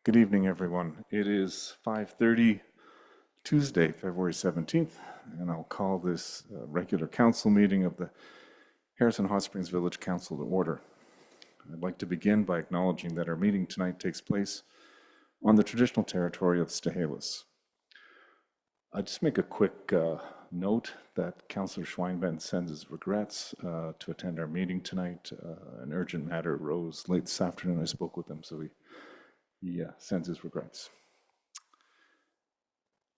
Good evening, everyone. It is 5:30 Tuesday, February 17th, and I'll call this regular council meeting of the Harrison Hot Springs Village Council to order. I'd like to begin by acknowledging that our meeting tonight takes place on the traditional territory of Stahelis. I'd just make a quick note that Councillor Schweinbent sends his regrets to attend our meeting tonight. An urgent matter arose late this afternoon. I spoke with him, so he sends his regrets.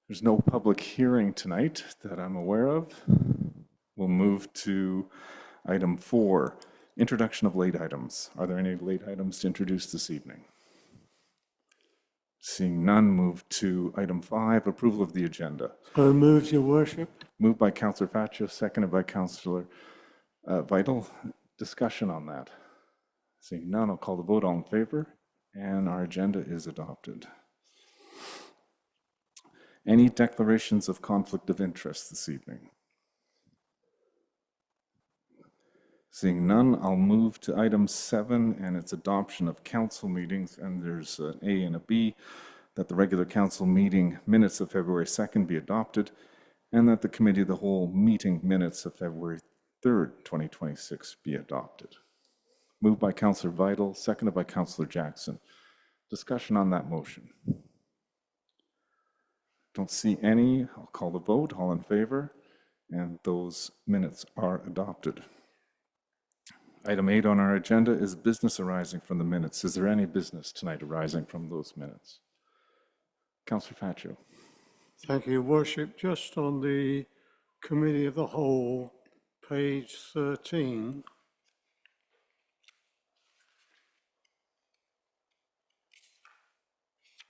There's no public hearing tonight that I'm aware of. We'll move to item 4, introduction of late items. Are there any late items to introduce this evening? Seeing none, move to item 5, approval of the agenda. So moved, Your Worship. Moved by Councillor Faccio, seconded by Councillor Vital. Discussion on that. Seeing none, I'll call the vote. All in favor? And our agenda is adopted. Any declarations of conflict of interest this evening? Seeing none, I'll move to item 7 and its adoption of council meetings. And there's an A and a B, that the regular council meeting minutes of February 2nd be adopted, and that the committee of the whole meeting minutes of February 3rd, 2026 be adopted. Moved by Councillor Vital, seconded by Councillor Jackson. Discussion on that motion. Don't see any. I'll call the vote. All in favor? And those minutes are adopted. Item 8 on our agenda is business arising from the minutes. Is there any business tonight arising from those minutes? Councillor Faccio. Thank you, Your Worship. Just on the Committee of the Whole, page 13.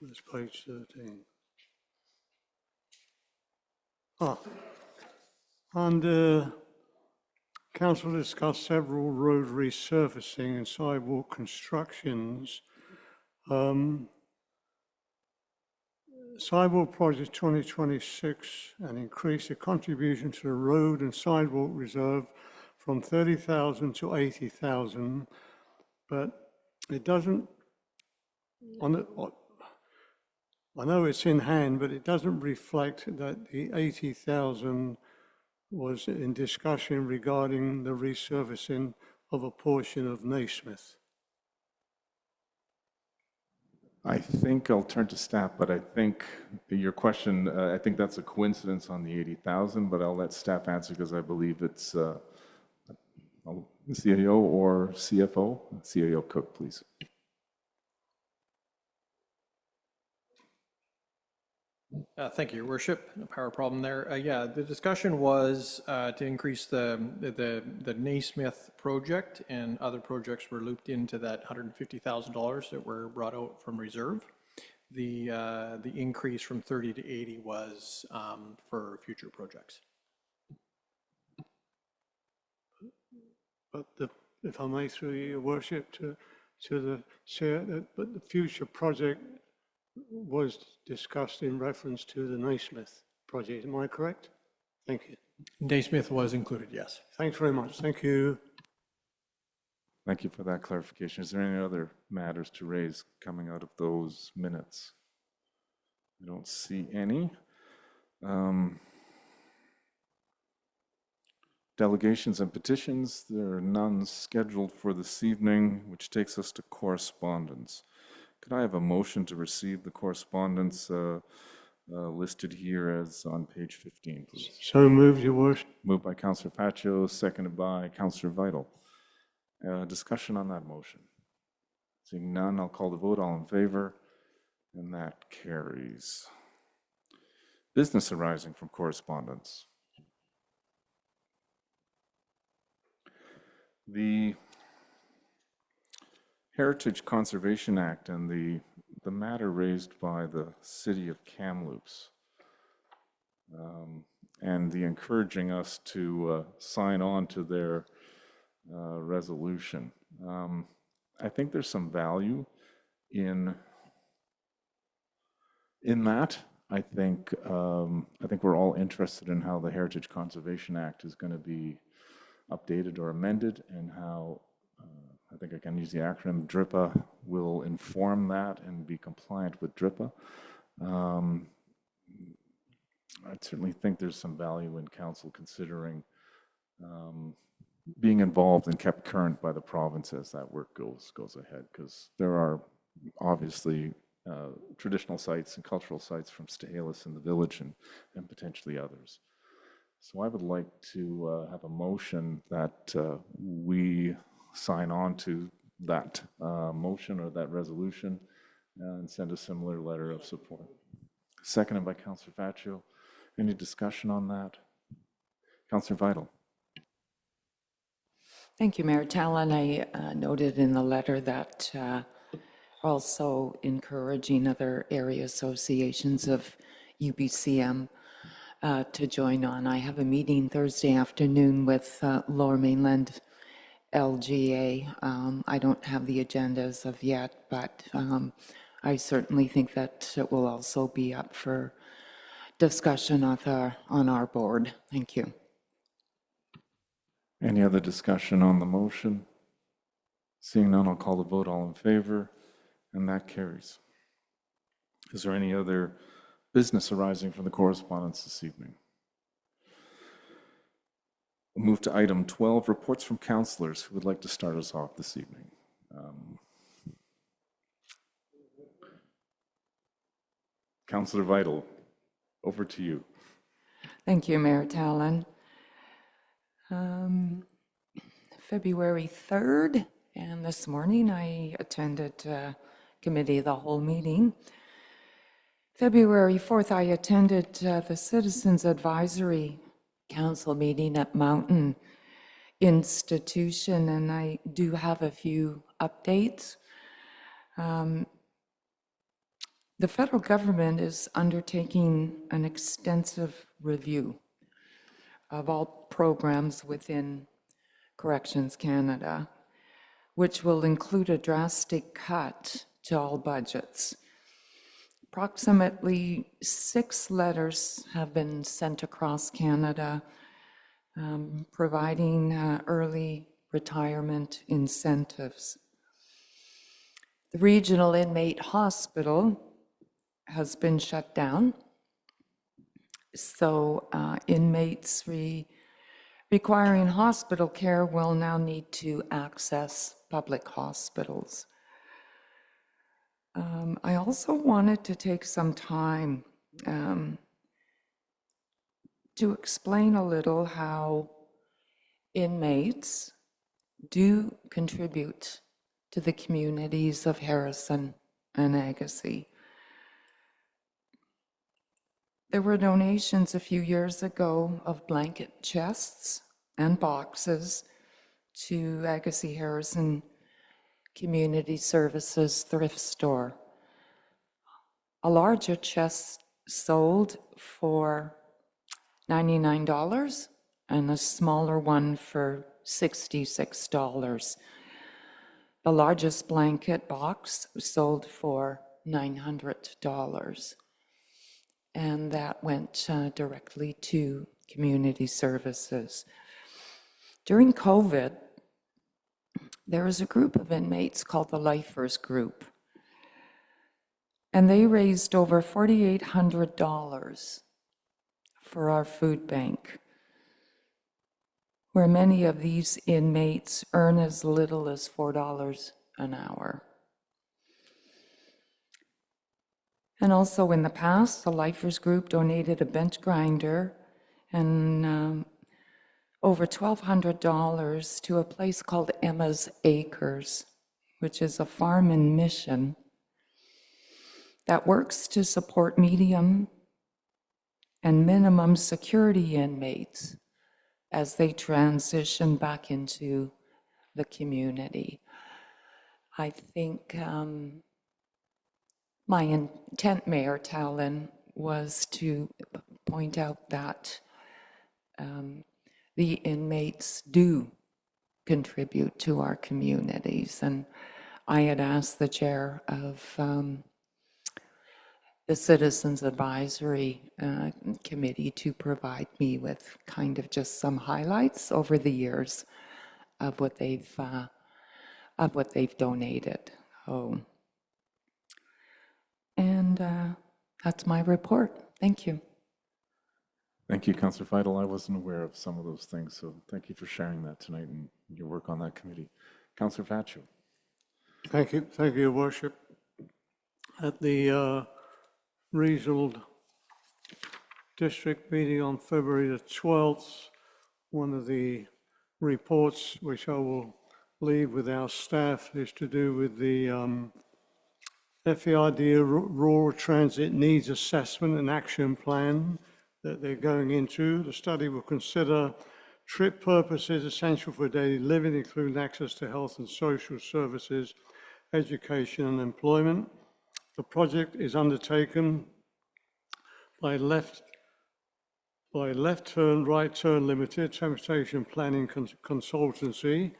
Where's page 13? And Council discussed several road resurfacing and sidewalk constructions. Sidewalk Project 2026 and increase the contribution to the road and sidewalk reserve from 30,000 to 80,000, but it doesn't, I know it's in hand, but it doesn't reflect that the 80,000 was in discussion regarding the resurfacing of a portion of Naismith. I think I'll turn to staff, but I think your question, I think that's a coincidence on the 80,000, but I'll let staff answer because I believe it's CAO or CFO. CAO Cook, please. Thank you, Your Worship. No power problem there. Yeah, the discussion was to increase the Naismith project, and other projects were looped into that $150,000 that were brought out from reserve. The increase from 30 to 80 was for future projects. But if I may, through Your Worship, to the chair, but the future project was discussed in reference to the Naismith project. Am I correct? Thank you. Naismith was included, yes. Thanks very much. Thank you. Thank you for that clarification. Is there any other matters to raise coming out of those minutes? I don't see any. Delegations and petitions, there are none scheduled for this evening, which takes us to correspondence. Could I have a motion to receive the correspondence listed here as on page 15, please? So moved, Your Worship. Moved by Councillor Faccio, seconded by Councillor Vital. Discussion on that motion. Seeing none, I'll call the vote. All in favor, and that carries. Business arising from correspondence. The Heritage Conservation Act and the matter raised by the City of Kamloops and the encouraging us to sign on to their resolution. I think there's some value in that. I think we're all interested in how the Heritage Conservation Act is going to be updated or amended, and how I think I can use the acronym DRIPA, will inform that and be compliant with DRIPA. I certainly think there's some value in council considering being involved and kept current by the province as that work goes ahead, because there are obviously traditional sites and cultural sites from Stehelas in the village and potentially others. So I would like to have a motion that we sign on to that motion or that resolution and send a similar letter of support. Seconded by Councillor Faccio. Any discussion on that? Councillor Vital. Thank you, Mayor Talon. I noted in the letter that also encouraging other area associations of UBCM to join on. I have a meeting Thursday afternoon with Lower Mainland LGA. I don't have the agenda as of yet, but I certainly think that it will also be up for discussion on our board. Thank you. Any other discussion on the motion? Seeing none, I'll call the vote. All in favor, and that carries. Is there any other business arising from the correspondence this evening? We'll move to item 12, reports from councillors. Who would like to start us off this evening? Councillor Vital, over to you. Thank you, Mayor Talon. February 3rd, and this morning I attended Committee of the Whole meeting. February 4th, I attended the Citizens Advisory Council meeting at Mountain Institution, and I do have a few updates. The federal government is undertaking an extensive review of all programs within Corrections Canada, which will include a drastic cut to all budgets. Approximately 6 letters have been sent across Canada providing early retirement incentives. The Regional Inmate Hospital has been shut down, so inmates requiring hospital care will now need to access public hospitals. I also wanted to take some time to explain a little how inmates do contribute to the communities of Harrison and Agassiz. There were donations a few years ago of blanket chests and boxes to Agassiz Harrison Community Services thrift store. A larger chest sold for $99 and a smaller one for $66. The largest blanket box sold for $900. And that went directly to community services. During COVID, there was a group of inmates called the Lifers Group, and they raised over $4,800 for our food bank, where many of these inmates earn as little as $4 an hour. And also in the past, the Lifers Group donated a bench grinder and over $1,200 to a place called Emma's Acres, which is a farm in Mission that works to support medium and minimum security inmates as they transition back into the community. I think my intent, Mayor Talon, was to point out that the inmates do contribute to our communities. And I had asked the chair of the Citizens Advisory Committee to provide me with kind of just some highlights over the years of what they've of what they've donated. Oh. And that's my report. Thank you. Thank you, Councillor Vital. I wasn't aware of some of those things, so thank you for sharing that tonight and your work on that committee. Councillor Vachu. Thank you, Your Worship. At the regional district meeting on February the 12th, one of the reports which I will leave with our staff is to do with the FERD Rural Transit Needs Assessment and Action Plan that they're going into. The study will consider trip purposes essential for daily living, including access to health and social services, education and employment. The project is undertaken by Left Turn, Right Turn Limited, Transportation Planning Consultancy.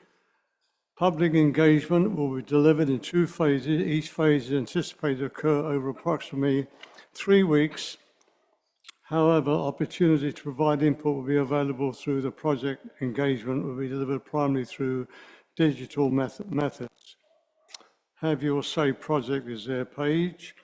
Public engagement will be delivered in 2 phases. Each phase is anticipated to occur over approximately 3 weeks. However, opportunity to provide input will be available through the project engagement will be delivered primarily through digital methods. Have Your Say project is their page.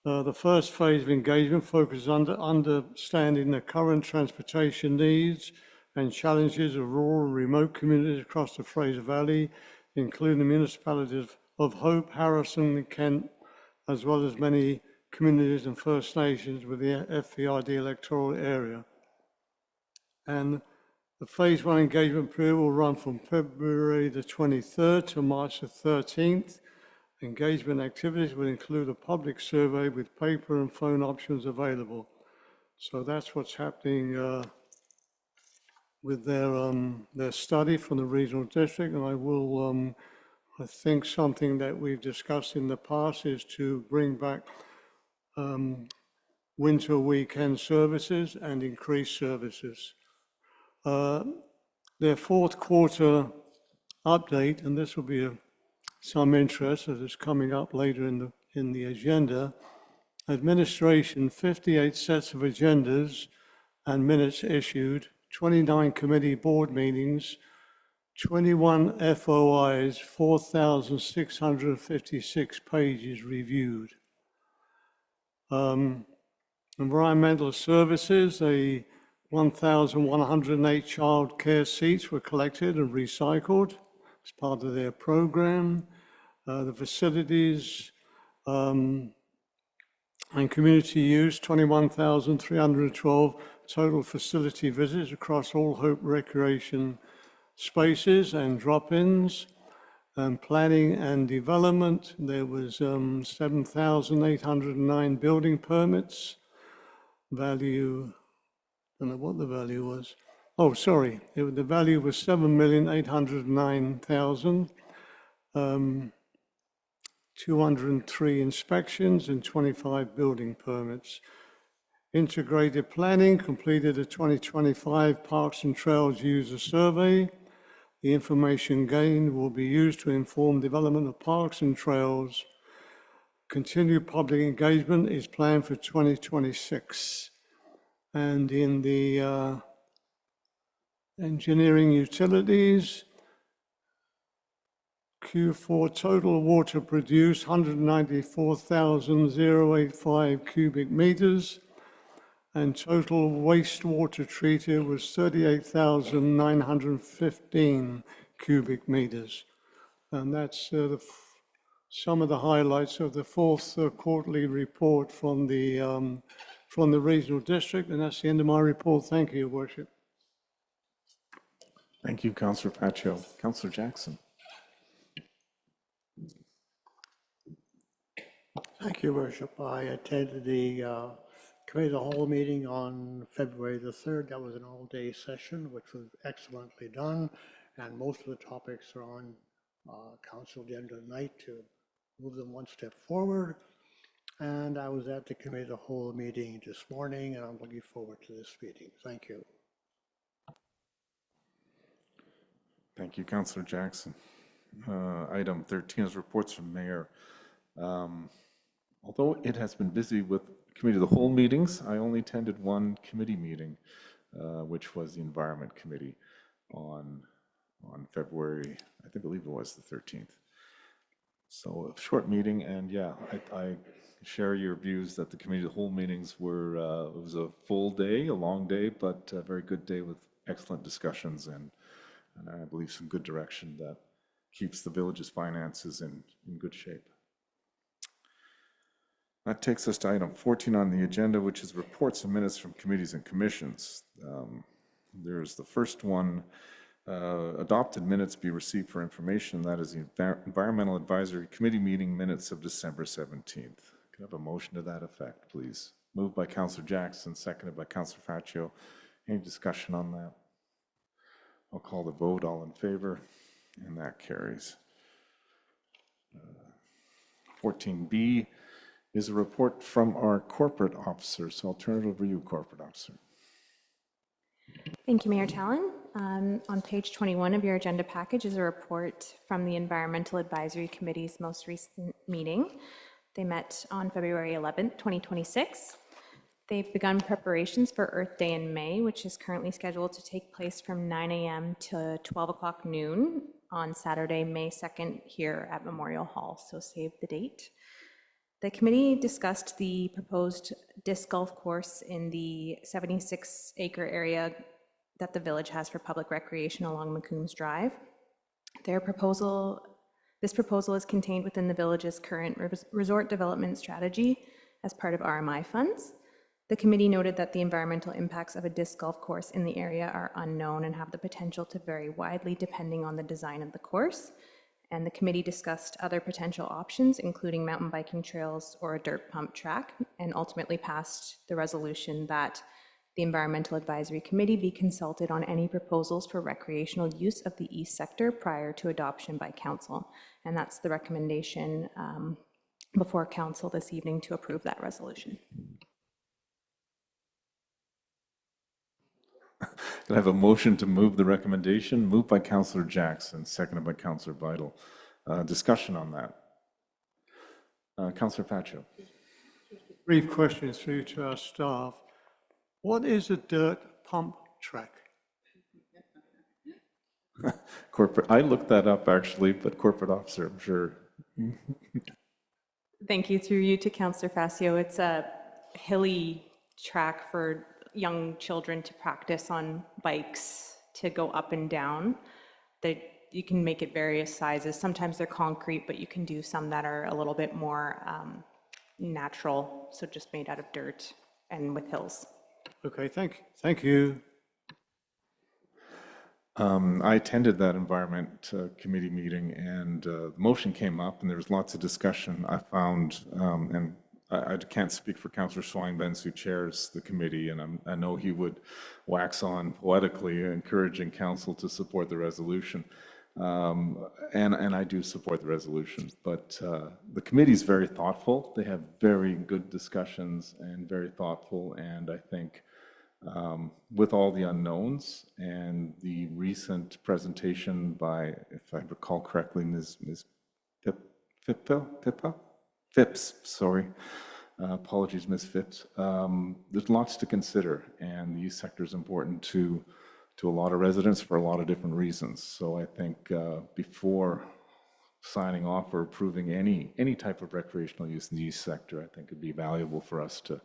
The first phase of engagement focuses on understanding the current transportation needs and challenges of rural and remote communities across the Fraser Valley, including the municipalities of Hope, Harrison, and Kent, as well as many communities and First Nations within the FERD electoral area. And the phase 1 engagement period will run from February the 23rd to March the 13th. Engagement activities will include a public survey with paper and phone options available. So that's what's happening with their study from the regional district. And I will, I think something that we've discussed in the past is to bring back winter weekend services and increase services. Their 4th quarter update, and this will be of some interest as it's coming up later in the agenda. Administration, 58 sets of agendas and minutes issued, 29 committee board meetings, 21 FOIs, 4,656 pages reviewed. Environmental services, 1,108 child care seats were collected and recycled as part of their program. The facilities and community use, 21,312 total facility visits across all Hope recreation spaces and drop-ins. Planning and development, there was 7,809 building permits. Value, I don't know what the value was. Oh, sorry, the value was 7,809,000. 203 inspections and 25 building permits. Integrated planning completed a 2025 Parks and Trails user survey. The information gained will be used to inform development of parks and trails. Continued public engagement is planned for 2026. And in the engineering utilities, Q4 total water produced 194,085 cubic meters, and total wastewater treated was 38,915 cubic meters. And that's some of the highlights of the 4th quarterly report from the regional district, and that's the end of my report. Thank you, Your Worship. Thank you, Councillor Pacho. Councillor Jackson. Thank you, Worship. I attended the Committee of the Whole meeting on February the 3rd. That was an all-day session, which was excellently done, and most of the topics are on Council agenda tonight to move them one step forward. And I was at the Committee of the Whole meeting this morning, and I'm looking forward to this meeting. Thank you. Thank you, Councillor Jackson. Item 13 is reports from Mayor. Although it has been busy with Committee of the Whole meetings, I only attended one committee meeting, which was the Environment Committee on on February, I believe it was the 13th. So a short meeting, and yeah, I share your views that the committee of the whole meetings were, it was a full day, a long day, but a very good day with excellent discussions and I believe some good direction that keeps the village's finances in good shape. That takes us to item 14 on the agenda, which is reports and minutes from committees and commissions. There's the first one, adopted minutes be received for information. That is the Environmental Advisory Committee meeting minutes of December 17th. Can I have a motion to that effect, please? Moved by Councillor Jackson, seconded by Councillor Faccio. Any discussion on that? I'll call the vote. All in favor, and that carries. 14B is a report from our corporate officer. So I'll turn it over to you, corporate officer. Thank you, Mayor Tallon. On page 21 of your agenda package is a report from the Environmental Advisory Committee's most recent meeting. They met on February 11th, 2026. They've begun preparations for Earth Day in May, which is currently scheduled to take place from 9 a.m. to 12 o'clock noon on Saturday, May 2nd, here at Memorial Hall, so save the date. The committee discussed the proposed disc golf course in the 76-acre area that the village has for public recreation along McCombs Drive. This proposal is contained within the village's current resort development strategy as part of RMI funds. The committee noted that the environmental impacts of a disc golf course in the area are unknown and have the potential to vary widely depending on the design of the course. And the committee discussed other potential options, including mountain biking trails or a dirt pump track, and ultimately passed the resolution that the Environmental Advisory Committee be consulted on any proposals for recreational use of the east sector prior to adoption by council. And that's the recommendation before council this evening to approve that resolution. Can I have a motion to move the recommendation? Moved by Councillor Jackson, seconded by Councillor Vital. Discussion on that. Councillor Faccio. Brief question through to our staff. What is a dirt pump track? Corporate, I looked that up actually, but corporate officer, I'm sure. Thank you. Through you to Councillor Faccio. It's a hilly track for young children to practice on bikes to go up and down. You can make it various sizes. Sometimes they're concrete, but you can do some that are a little bit more natural, so just made out of dirt and with hills. Okay, thank you. I attended that environment committee meeting and the motion came up and there was lots of discussion. I found, and I can't speak for Councillor Swinebens who chairs the committee, and I know he would wax on poetically, encouraging council to support the resolution. And I do support the resolution, but the committee is very thoughtful. They have very good discussions and very thoughtful, and I think with all the unknowns and the recent presentation by, if I recall correctly, Ms. Phipps, sorry. Apologies, Ms. Phipps. There's lots to consider, and the youth sector is important to a lot of residents for a lot of different reasons. So I think before signing off or approving any type of recreational use in the youth sector, I think it'd be valuable for us to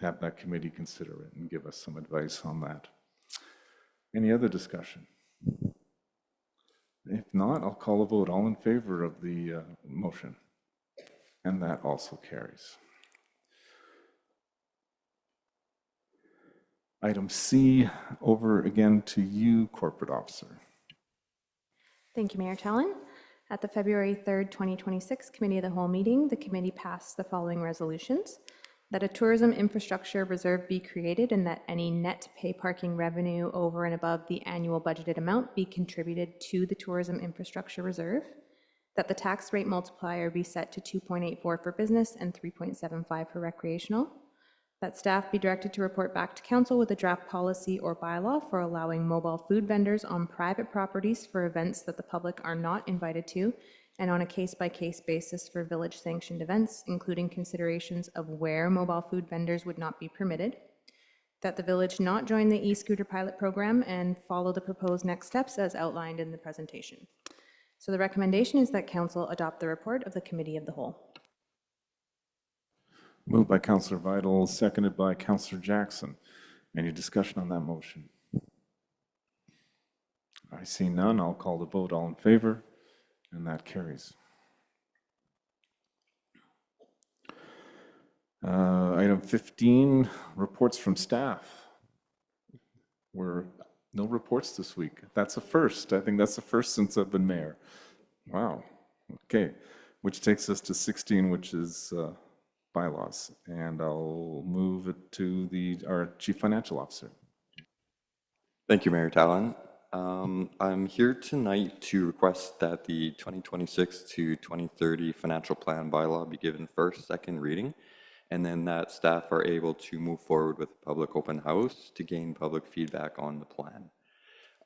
have that committee consider it and give us some advice on that. Any other discussion? If not, I'll call a vote. All in favor of the motion? And that also carries. Item C, over again to you, corporate officer. Thank you, Mayor Tallon. At the February 3rd, 2026 Committee of the Whole meeting, the committee passed the following resolutions: that a tourism infrastructure reserve be created and that any net pay parking revenue over and above the annual budgeted amount be contributed to the tourism infrastructure reserve, that the tax rate multiplier be set to 2.84 for business and 3.75 for recreational, that staff be directed to report back to council with a draft policy or bylaw for allowing mobile food vendors on private properties for events that the public are not invited to, and on a case-by-case basis for village-sanctioned events, including considerations of where mobile food vendors would not be permitted, that the village not join the e-scooter pilot program and follow the proposed next steps as outlined in the presentation. So the recommendation is that council adopt the report of the Committee of the Whole. Moved by Councillor Vital, seconded by Councillor Jackson. Any discussion on that motion? I see none. I'll call the vote. All in favor? And that carries. Item 15, reports from staff. No reports this week. That's a first. I think that's the first since I've been mayor. Wow. Okay. Which takes us to 16, which is bylaws. And I'll move it to our Chief Financial Officer. Thank you, Mayor Talon. I'm here tonight to request that the 2026 to 2030 financial plan bylaw be given first, second reading, and then that staff are able to move forward with a public open house to gain public feedback on the plan.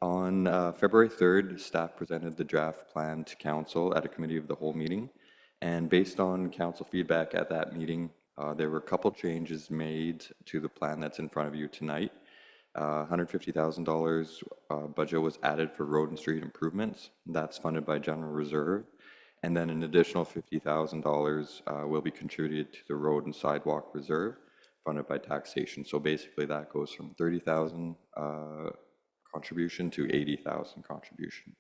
On February 3rd, staff presented the draft plan to council at a committee of the whole meeting, and based on council feedback at that meeting, there were a couple changes made to the plan that's in front of you tonight. $150,000 budget was added for road and street improvements. That's funded by General Reserve. And then an additional $50,000 will be contributed to the road and sidewalk reserve, funded by taxation. So basically that goes from 30,000 contribution to 80,000 contribution.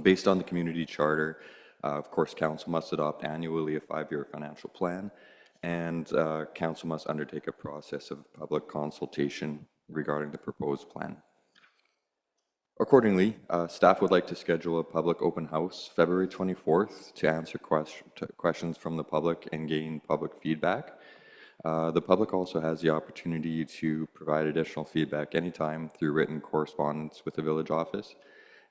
Based on the community charter, of course, council must adopt annually a 5-year financial plan, and council must undertake a process of public consultation regarding the proposed plan. Accordingly, staff would like to schedule a public open house February 24th to answer questions from the public and gain public feedback. The public also has the opportunity to provide additional feedback anytime through written correspondence with the village office.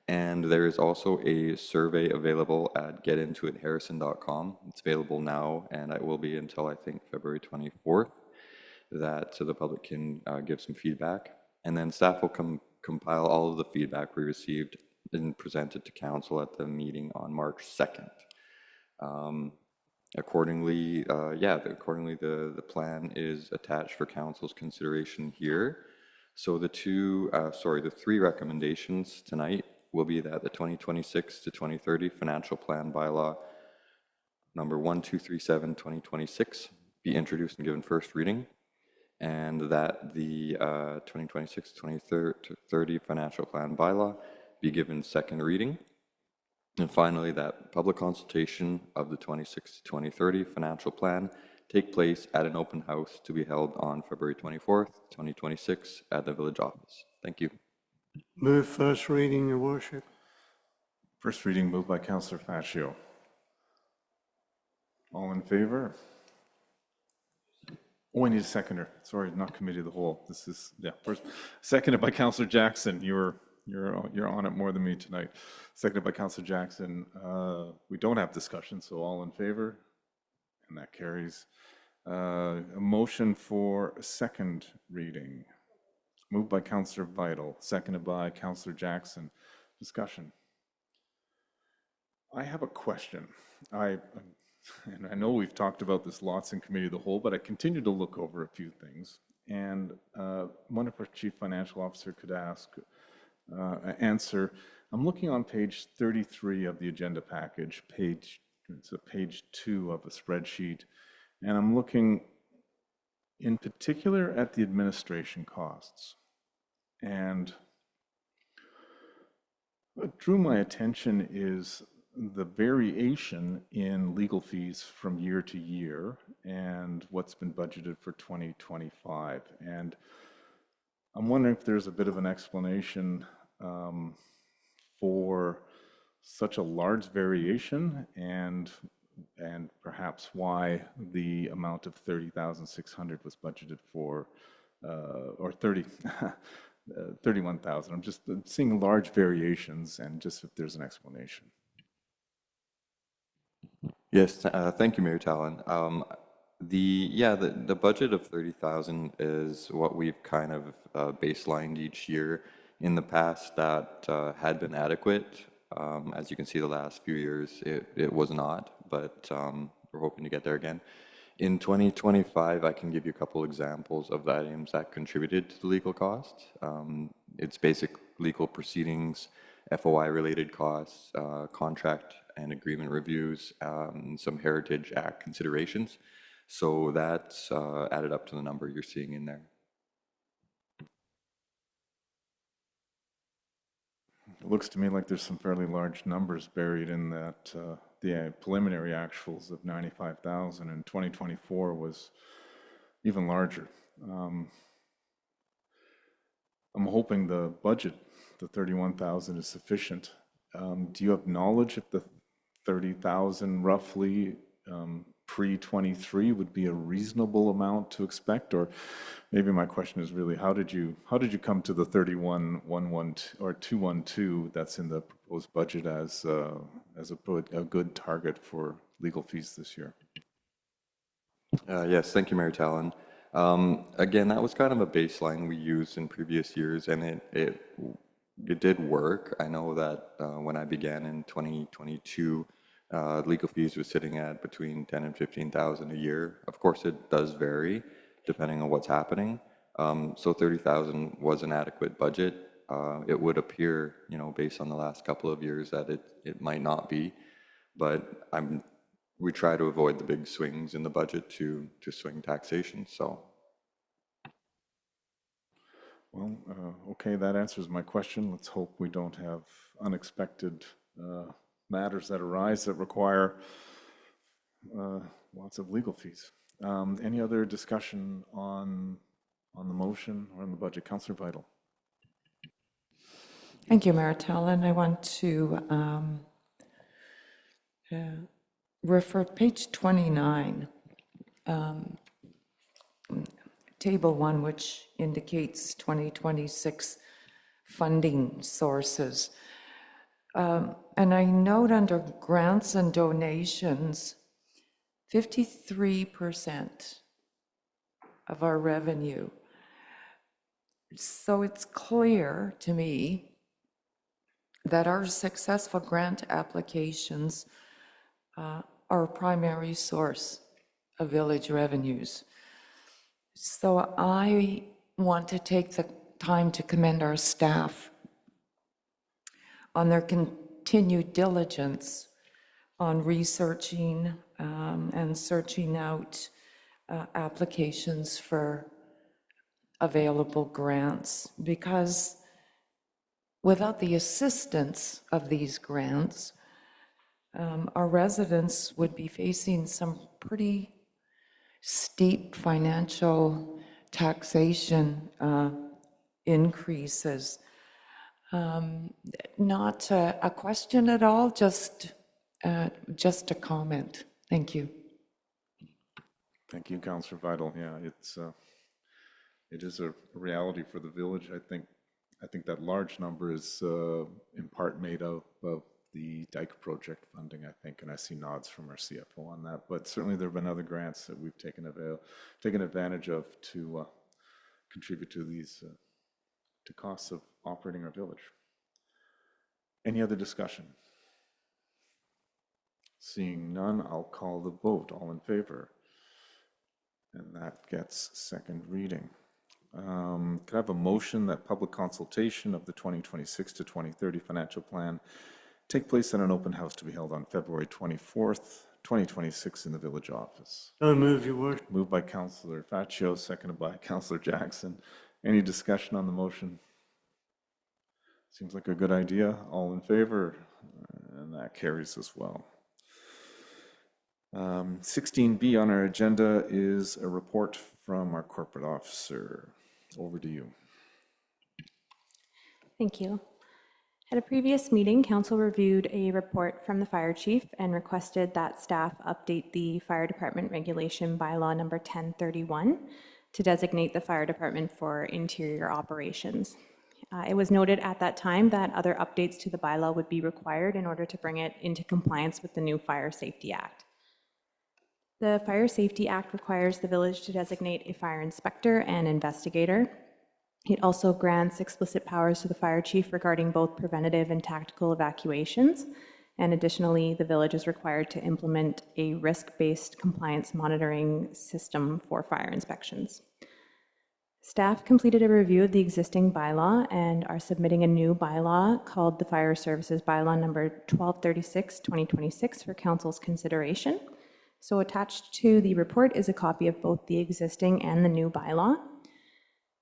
And there is also a survey available at getintoitharrison.com. It's available now, and it will be until I think February 24th, so the public can give some feedback. And then staff will compile all of the feedback we received and present it to council at the meeting on March 2nd. Accordingly, the plan is attached for council's consideration here. So the three recommendations tonight will be that the 2026 to 2030 financial plan bylaw number 1237 2026 be introduced and given first reading, and that the 2026 to 2030 financial plan bylaw be given second reading. And finally, that public consultation of the 26 to 2030 financial plan take place at an open house to be held on February 24th, 2026 at the village office. Thank you. Move first reading, Your Worship. First reading moved by Councillor Fascio. All in favor? Oh, I need a seconder. Sorry, not committee of the whole. This is, first. Seconded by Councillor Jackson. You're on it more than me tonight. Seconded by Councillor Jackson. We don't have discussion, so all in favor? And that carries. A motion for a second reading. Moved by Councillor Vital, seconded by Councillor Jackson. Discussion. I have a question. And I know we've talked about this lots in committee of the whole, but I continue to look over a few things. And one of our chief financial officer could answer. I'm looking on page 33 of the agenda package, page 2 of a spreadsheet, and I'm looking in particular at the administration costs. And what drew my attention is the variation in legal fees from year to year and what's been budgeted for 2025. And I'm wondering if there's a bit of an explanation for such a large variation and perhaps why the amount of 30,600 was budgeted for, or 31,000. I'm just seeing large variations, and just if there's an explanation. Yes, thank you, Mayor Talon. The budget of 30,000 is what we've kind of baselined each year. In the past, that had been adequate. As you can see, the last few years, it was not, but we're hoping to get there again. In 2025, I can give you a couple examples of the items that contributed to the legal costs. It's basic legal proceedings, FOI-related costs, contract and agreement reviews, some Heritage Act considerations. So that's added up to the number you're seeing in there. It looks to me like there's some fairly large numbers buried in that. The preliminary actuals of 95,000 in 2024 was even larger. I'm hoping the budget, the 31,000, is sufficient. Do you have knowledge if the 30,000 roughly pre-23 would be a reasonable amount to expect? Or maybe my question is really, how did you come to the 31,112 or 212 that's in the proposed budget as a good target for legal fees this year? Yes, thank you, Mayor Talon. Again, that was kind of a baseline we used in previous years, and it did work. I know that when I began in 2022, legal fees were sitting at between 10 and 15,000 a year. Of course, it does vary depending on what's happening. So 30,000 was an adequate budget. It would appear, based on the last couple of years, that it might not be, but we try to avoid the big swings in the budget to swing taxation. So. Well, okay, that answers my question. Let's hope we don't have unexpected matters that arise that require lots of legal fees. Any other discussion on the motion or on the budget? Councillor Vital. Thank you, Mayor Talon. I want to refer page 29, table 1, which indicates 2026 funding sources. And I note under grants and donations, 53% of our revenue. So it's clear to me that our successful grant applications are a primary source of village revenues. So I want to take the time to commend our staff on their continued diligence on researching and searching out applications for available grants, because without the assistance of these grants, our residents would be facing some pretty steep financial taxation increases. Not a question at all, just a comment. Thank you. Thank you, Councillor Vital. Yeah, it is a reality for the village. I think that large number is in part made of the Dike project funding, I think, and I see nods from our CFO on that. But certainly there have been other grants that we've taken advantage of to contribute to these to costs of operating our village. Any other discussion? Seeing none, I'll call the vote. All in favor? And that gets second reading. Could I have a motion that public consultation of the 2026 to 2030 financial plan take place at an open house to be held on February 24th, 2026 in the village office? So move, Your Worship. Moved by Councillor Faccio, seconded by Councillor Jackson. Any discussion on the motion? Seems like a good idea. All in favor? And that carries as well. 16B on our agenda is a report from our corporate officer. Over to you. Thank you. At a previous meeting, council reviewed a report from the fire chief and requested that staff update the fire department regulation bylaw number 1031 to designate the fire department for interior operations. It was noted at that time that other updates to the bylaw would be required in order to bring it into compliance with the new Fire Safety Act. The Fire Safety Act requires the village to designate a fire inspector and investigator. It also grants explicit powers to the fire chief regarding both preventative and tactical evacuations, And additionally, the village is required to implement a risk-based compliance monitoring system for fire inspections. Staff completed a review of the existing bylaw and are submitting a new bylaw called the Fire Services Bylaw number 1236, 2026 for council's consideration. So attached to the report is a copy of both the existing and the new bylaw.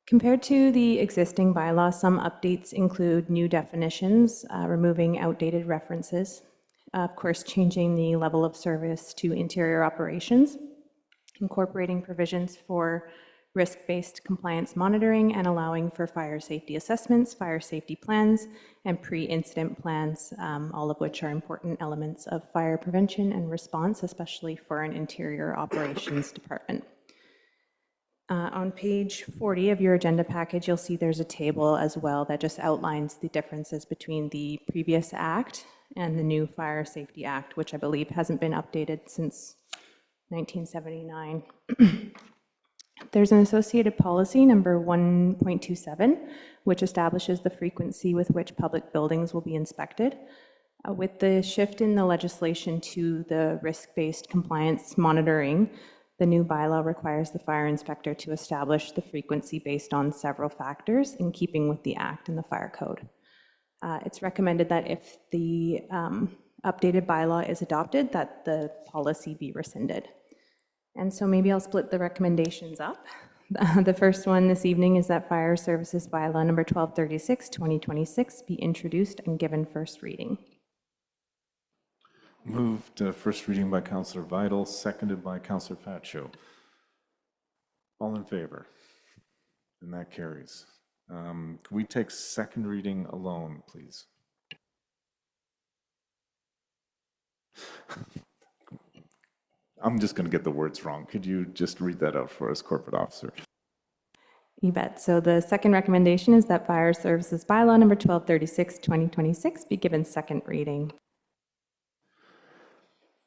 Compared to the existing bylaw, some updates include new definitions, removing outdated references, of course, changing the level of service to interior operations, incorporating provisions for risk-based compliance monitoring, and allowing for fire safety assessments, fire safety plans, and pre-incident plans, all of which are important elements of fire prevention and response, especially for an interior operations department. On page 40 of your agenda package, you'll see there's a table as well that just outlines the differences between the previous act and the new Fire Safety Act, which I believe hasn't been updated since 1979. There's an associated policy, number 1.27, which establishes the frequency with which public buildings will be inspected. With the shift in the legislation to the risk-based compliance monitoring, the new bylaw requires the fire inspector to establish the frequency based on several factors in keeping with the Act and the fire code. It's recommended that if the updated bylaw is adopted, that the policy be rescinded. And so maybe I'll split the recommendations up. The first one this evening is that Fire Services Bylaw number 1236, 2026 be introduced and given first reading. Moved first reading by Councillor Vital, seconded by Councillor Faccio. All in favor? And that carries. Can we take second reading alone, please? I'm just going to get the words wrong. Could you just read that out for us, Corporate Officer? You bet. So the second recommendation is that Fire Services Bylaw number 1236, 2026 be given second reading.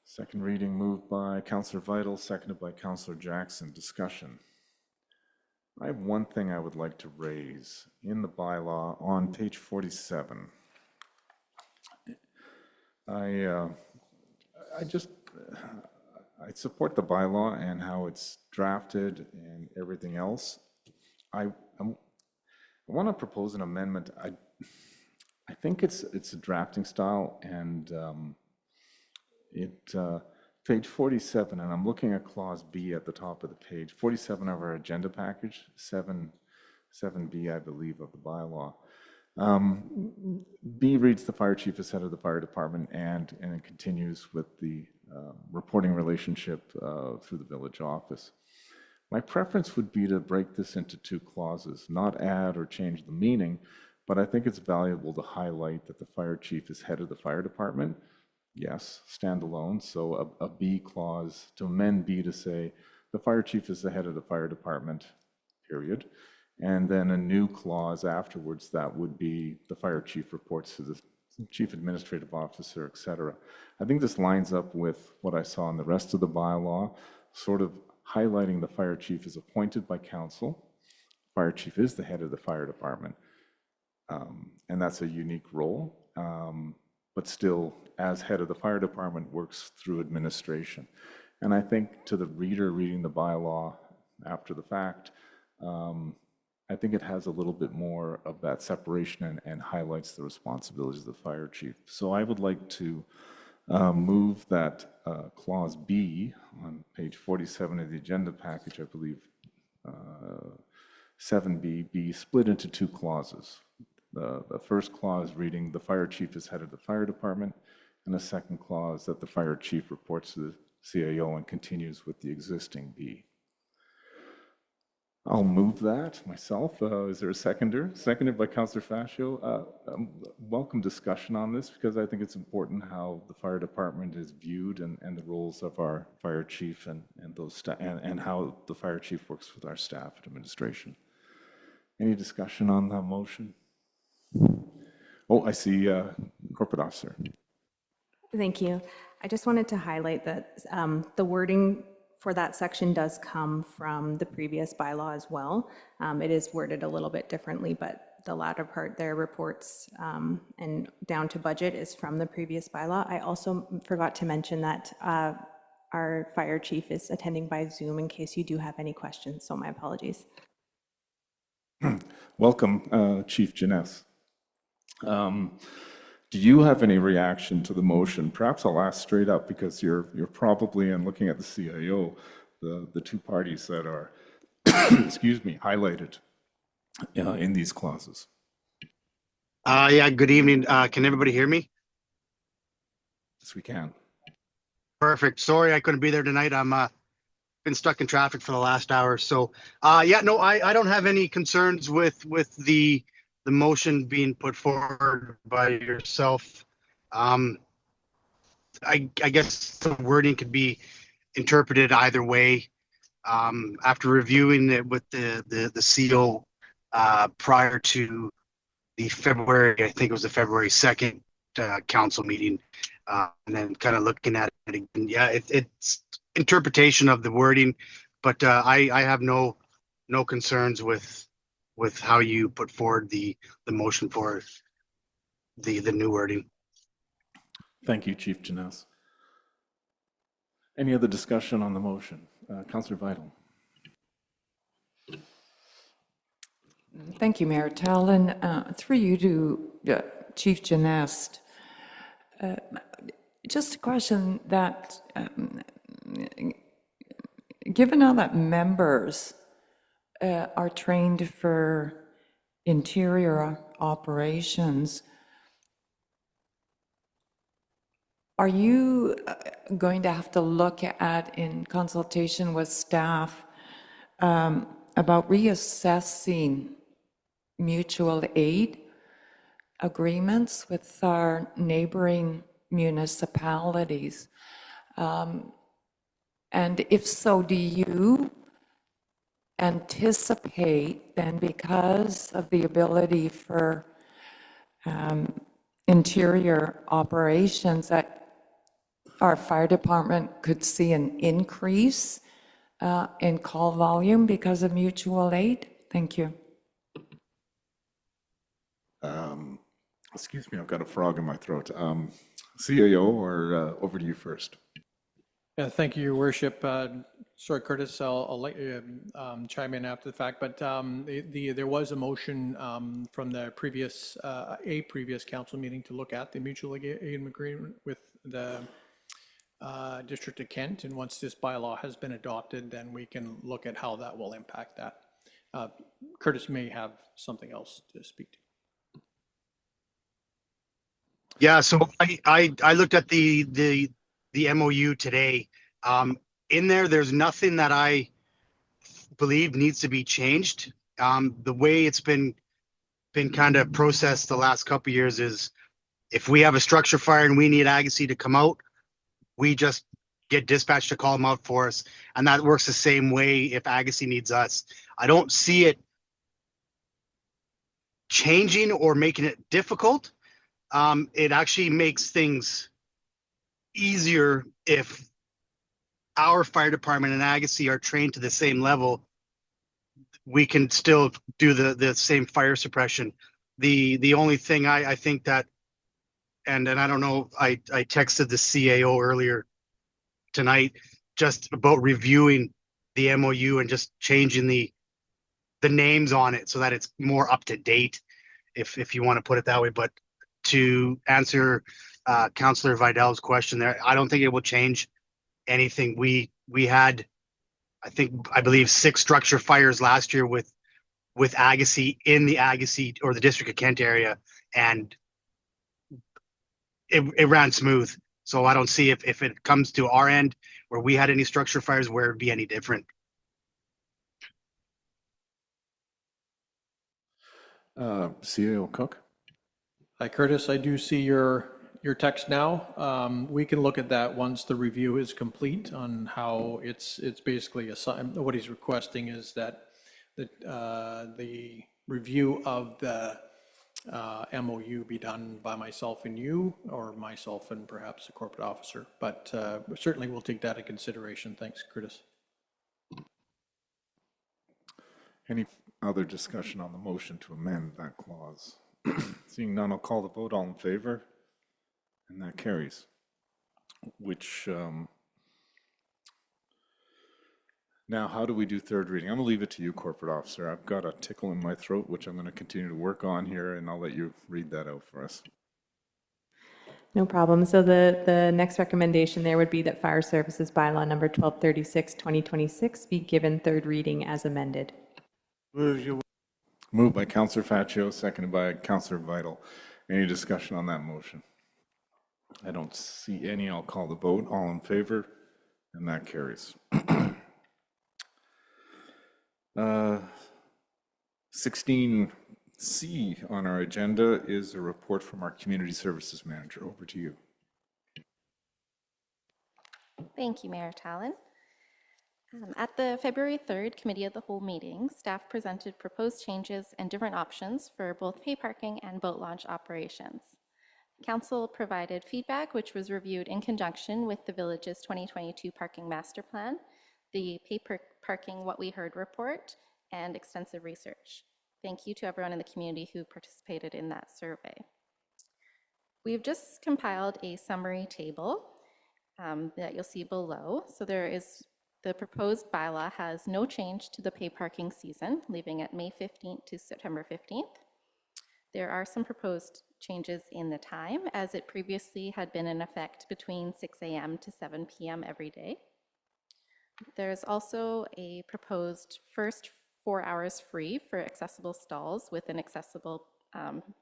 Second reading moved by Councillor Vital, seconded by Councillor Jackson. Discussion. I have one thing I would like to raise in the bylaw on page 47. I support the bylaw and how it's drafted and everything else. I want to propose an amendment. I think it's a drafting style, and page 47, and I'm looking at clause B at the top of the page, 47 of our agenda package, 7B, I believe, of the bylaw. B reads the fire chief as head of the fire department, and it continues with the reporting relationship through the village office. My preference would be to break this into two clauses, not add or change the meaning, but I think it's valuable to highlight that the fire chief is head of the fire department. Yes, standalone. So a B clause, to amend B to say the fire chief is the head of the fire department, period. And then a new clause afterwards that would be the fire chief reports to the chief administrative officer, et cetera. I think this lines up with what I saw in the rest of the bylaw, sort of highlighting the fire chief is appointed by council. Fire chief is the head of the fire department. And that's a unique role. But still, as head of the fire department, works through administration. And I think to the reader reading the bylaw after the fact, I think it has a little bit more of that separation and highlights the responsibilities of the fire chief. So I would like to move that clause B on page 47 of the agenda package, I believe 7B, be split into two clauses. The first clause reading the fire chief is head of the fire department, and the second clause that the fire chief reports to the CAO and continues with the existing B. I'll move that myself. Is there a seconder? Seconded by Councillor Faccio. Welcome discussion on this, because I think it's important how the fire department is viewed and the roles of our fire chief and how the fire chief works with our staff and administration. Any discussion on that motion? Oh, I see Corporate Officer. Thank you. I just wanted to highlight that the wording for that section does come from the previous bylaw as well. It is worded a little bit differently, but the latter part there, reports and down to budget, is from the previous bylaw. I also forgot to mention that our fire chief is attending by Zoom in case you do have any questions, so my apologies. Welcome, Chief Janess. Do you have any reaction to the motion? Perhaps I'll ask straight up because you're probably, and looking at the CIO, the two parties that are, excuse me, highlighted in these clauses. Yeah, good evening. Can everybody hear me? Yes, we can. Perfect. Sorry I couldn't be there tonight. I'm been stuck in traffic for the last hour. So yeah, no, I don't have any concerns with the motion being put forward by yourself. I guess the wording could be interpreted either way. After reviewing it with the CO prior to the February, I think it was the February 2nd council meeting, and then kind of looking at it again. Yeah, it's interpretation of the wording, but I have no concerns with how you put forward the motion for the new wording. Thank you, Chief Janess. Any other discussion on the motion? Councillor Vital. Thank you, Mayor Talon. Through you to Chief Janess. Just a question that, given all that members are trained for interior operations, are you going to have to look at, in consultation with staff, about reassessing mutual aid agreements with our neighboring municipalities? And if so, do you anticipate then, because of the ability for interior operations, that our fire department could see an increase in call volume because of mutual aid? Thank you. Excuse me, I've got a frog in my throat. CAO, or over to you first. Yeah, thank you, Your Worship. Sorry, Curtis, I'll let you chime in after the fact, but there was a motion from the previous, previous council meeting to look at the mutual aid agreement with the District of Kent, and once this bylaw has been adopted, then we can look at how that will impact that. Curtis may have something else to speak to. Yeah, so I looked at the MOU today. In there's nothing that I believe needs to be changed. The way it's been kind of processed the last couple of years is, if we have a structure fire and we need Agassiz to come out, we just get dispatched to call them out for us, and that works the same way if Agassiz needs us. I don't see it changing or making it difficult. It actually makes things easier if our fire department and Agassiz are trained to the same level. We can still do the same fire suppression. The only thing I think that, and I don't know, I texted the CAO earlier tonight just about reviewing the MOU and just changing the names on it so that it's more up to date, if you want to put it that way. But to answer Councillor Vidal's question there, I don't think it will change anything. We had, I believe 6 structure fires last year with Agassiz in the Agassiz or the District of Kent area, and it ran smooth. So I don't see if it comes to our end where we had any structure fires where it'd be any different. CAO Cook. Hi, Curtis. I do see your text now. We can look at that once the review is complete on how it's basically assigned. What he's requesting is that the review of the MOU be done by myself and you, or myself and perhaps a corporate officer. But certainly we'll take that into consideration. Thanks, Curtis. Any other discussion on the motion to amend that clause? Seeing none, I'll call the vote. All in favor? And that carries. Which, now, how do we do third reading? I'm going to leave it to you, Corporate Officer. I've got a tickle in my throat, which I'm going to continue to work on here, and I'll let you read that out for us. No problem. So the next recommendation there would be that Fire Services Bylaw number 1236, 2026 be given third reading as amended. Move your Moved by Councillor Faccio, seconded by Councillor Vital. Any discussion on that motion? I don't see any. I'll call the vote. All in favor? And that carries. 16C on our agenda is a report from our Community Services Manager. Over to you. Thank you, Mayor Tallon. At the February 3rd Committee of the Whole meeting, staff presented proposed changes and different options for both pay parking and boat launch operations. Council provided feedback, which was reviewed in conjunction with the Village's 2022 Parking Master Plan, the Pay Parking What We Heard report, and extensive research. Thank you to everyone in the community who participated in that survey. We've just compiled a summary table that you'll see below. So the proposed bylaw has no change to the pay parking season, leaving it May 15th to September 15th. There are some proposed changes in the time, as it previously had been in effect between 6 a.m. to 7 p.m. every day. There's also a proposed first 4 hours free for accessible stalls with an accessible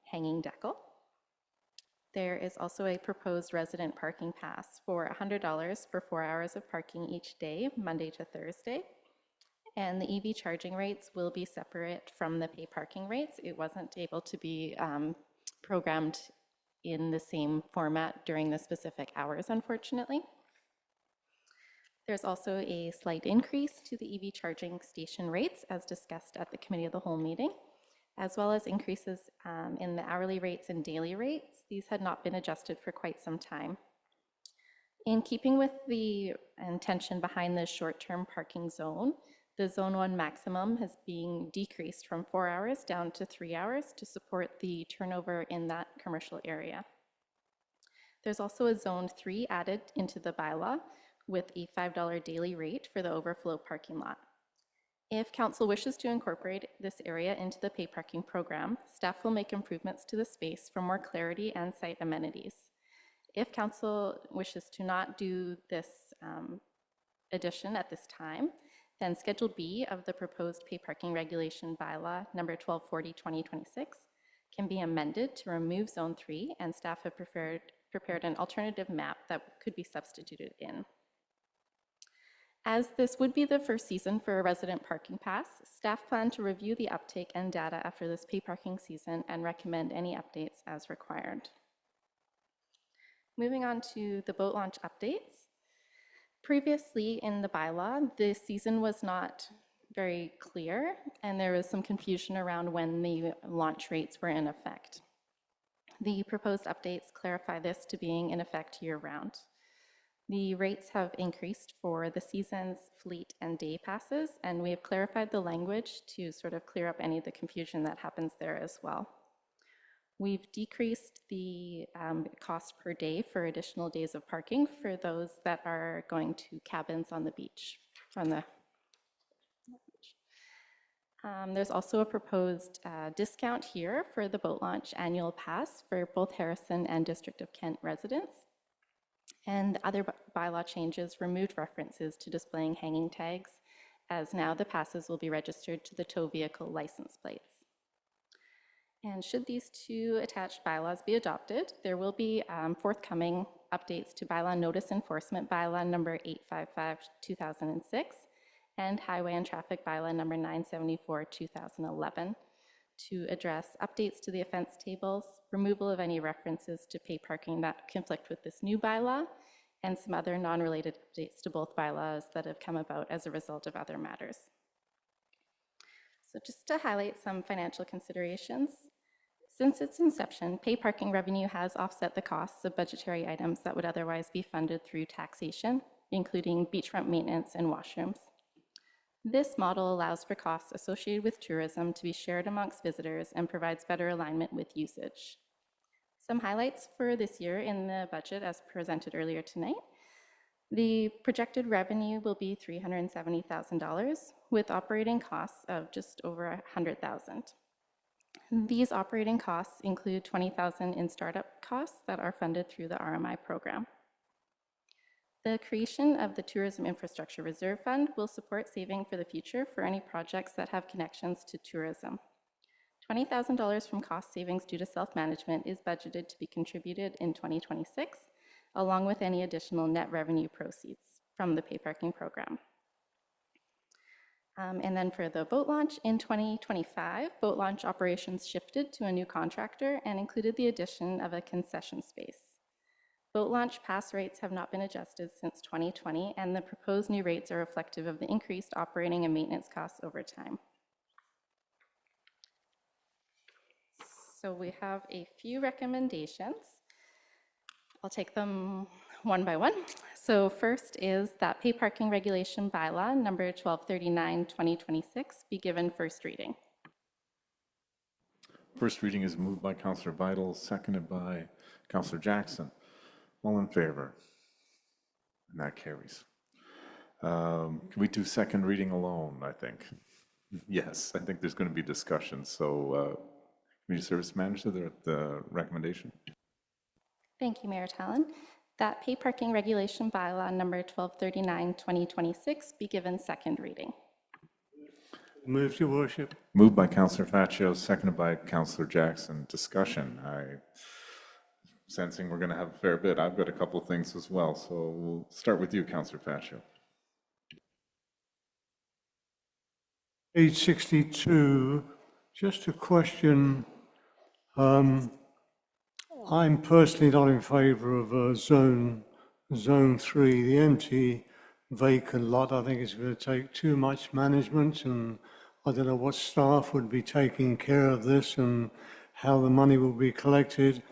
hanging decal. There is also a proposed resident parking pass for $100 for 4 hours of parking each day, Monday to Thursday. And the EV charging rates will be separate from the pay parking rates. It wasn't able to be programmed in the same format during the specific hours, unfortunately. There's also a slight increase to the EV charging station rates, as discussed at the Committee of the Whole meeting, as well as increases in the hourly rates and daily rates. These had not been adjusted for quite some time. In keeping with the intention behind the short-term parking zone, the Zone 1 maximum has been decreased from 4 hours down to 3 hours to support the turnover in that commercial area. There's also a Zone 3 added into the bylaw with a $5 daily rate for the overflow parking lot. If Council wishes to incorporate this area into the pay parking program, staff will make improvements to the space for more clarity and site amenities. If Council wishes to not do this addition at this time, then Schedule B of the proposed pay parking regulation bylaw number 1240/2026 can be amended to remove Zone 3, and staff have prepared an alternative map that could be substituted in. As this would be the first season for a resident parking pass, staff plan to review the uptake and data after this pay parking season and recommend any updates as required. Moving on to the boat launch updates. Previously in the bylaw, the season was not very clear, and there was some confusion around when the launch rates were in effect. The proposed updates clarify this to being in effect year-round. The rates have increased for the seasons, fleet, and day passes, and we have clarified the language to sort of clear up any of the confusion that happens there as well. We've decreased the cost per day for additional days of parking for those that are going to cabins on the beach. There's also a proposed discount here for the boat launch annual pass for both Harrison and District of Kent residents. And other bylaw changes removed references to displaying hanging tags, as now the passes will be registered to the tow vehicle license plates. And should these two attached bylaws be adopted, there will be forthcoming updates to bylaw notice enforcement bylaw number 855/2006 and highway and traffic bylaw number 974/2011 to address updates to the offense tables, removal of any references to pay parking that conflict with this new bylaw, and some other non-related updates to both bylaws that have come about as a result of other matters. So just to highlight some financial considerations, since its inception, pay parking revenue has offset the costs of budgetary items that would otherwise be funded through taxation, including beachfront maintenance and washrooms. This model allows for costs associated with tourism to be shared amongst visitors and provides better alignment with usage. Some highlights for this year in the budget as presented earlier tonight. The projected revenue will be $370,000 with operating costs of just over $100,000. These operating costs include $20,000 in startup costs that are funded through the RMI program. The creation of the Tourism Infrastructure Reserve Fund will support saving for the future for any projects that have connections to tourism. $20,000 from cost savings due to self-management is budgeted to be contributed in 2026, along with any additional net revenue proceeds from the pay parking program. And then for the boat launch in 2025, boat launch operations shifted to a new contractor and included the addition of a concession space. Boat launch pass rates have not been adjusted since 2020, and the proposed new rates are reflective of the increased operating and maintenance costs over time. So we have a few recommendations. I'll take them one by one. So first is that pay parking regulation bylaw number 1239, 2026 be given first reading. First reading is moved by Councillor Vital, seconded by Councillor Jackson. All in favor? And that carries. Can we do second reading alone, I think? Yes, I think there's going to be discussion. So Community Service Manager, the recommendation. Thank you, Mayor Tallon. That pay parking regulation bylaw number 1239, 2026 be given second reading. Move, Your Worship. Moved by Councillor Faccio, seconded by Councillor Jackson. Discussion. Sensing we're going to have a fair bit. I've got a couple of things as well. So we'll start with you, Councillor Faccio. Page 62, just a question. I'm personally not in favour of zone 3. The empty vacant lot, I think is going to take too much management, and I don't know what staff would be taking care of this and how the money will be collected,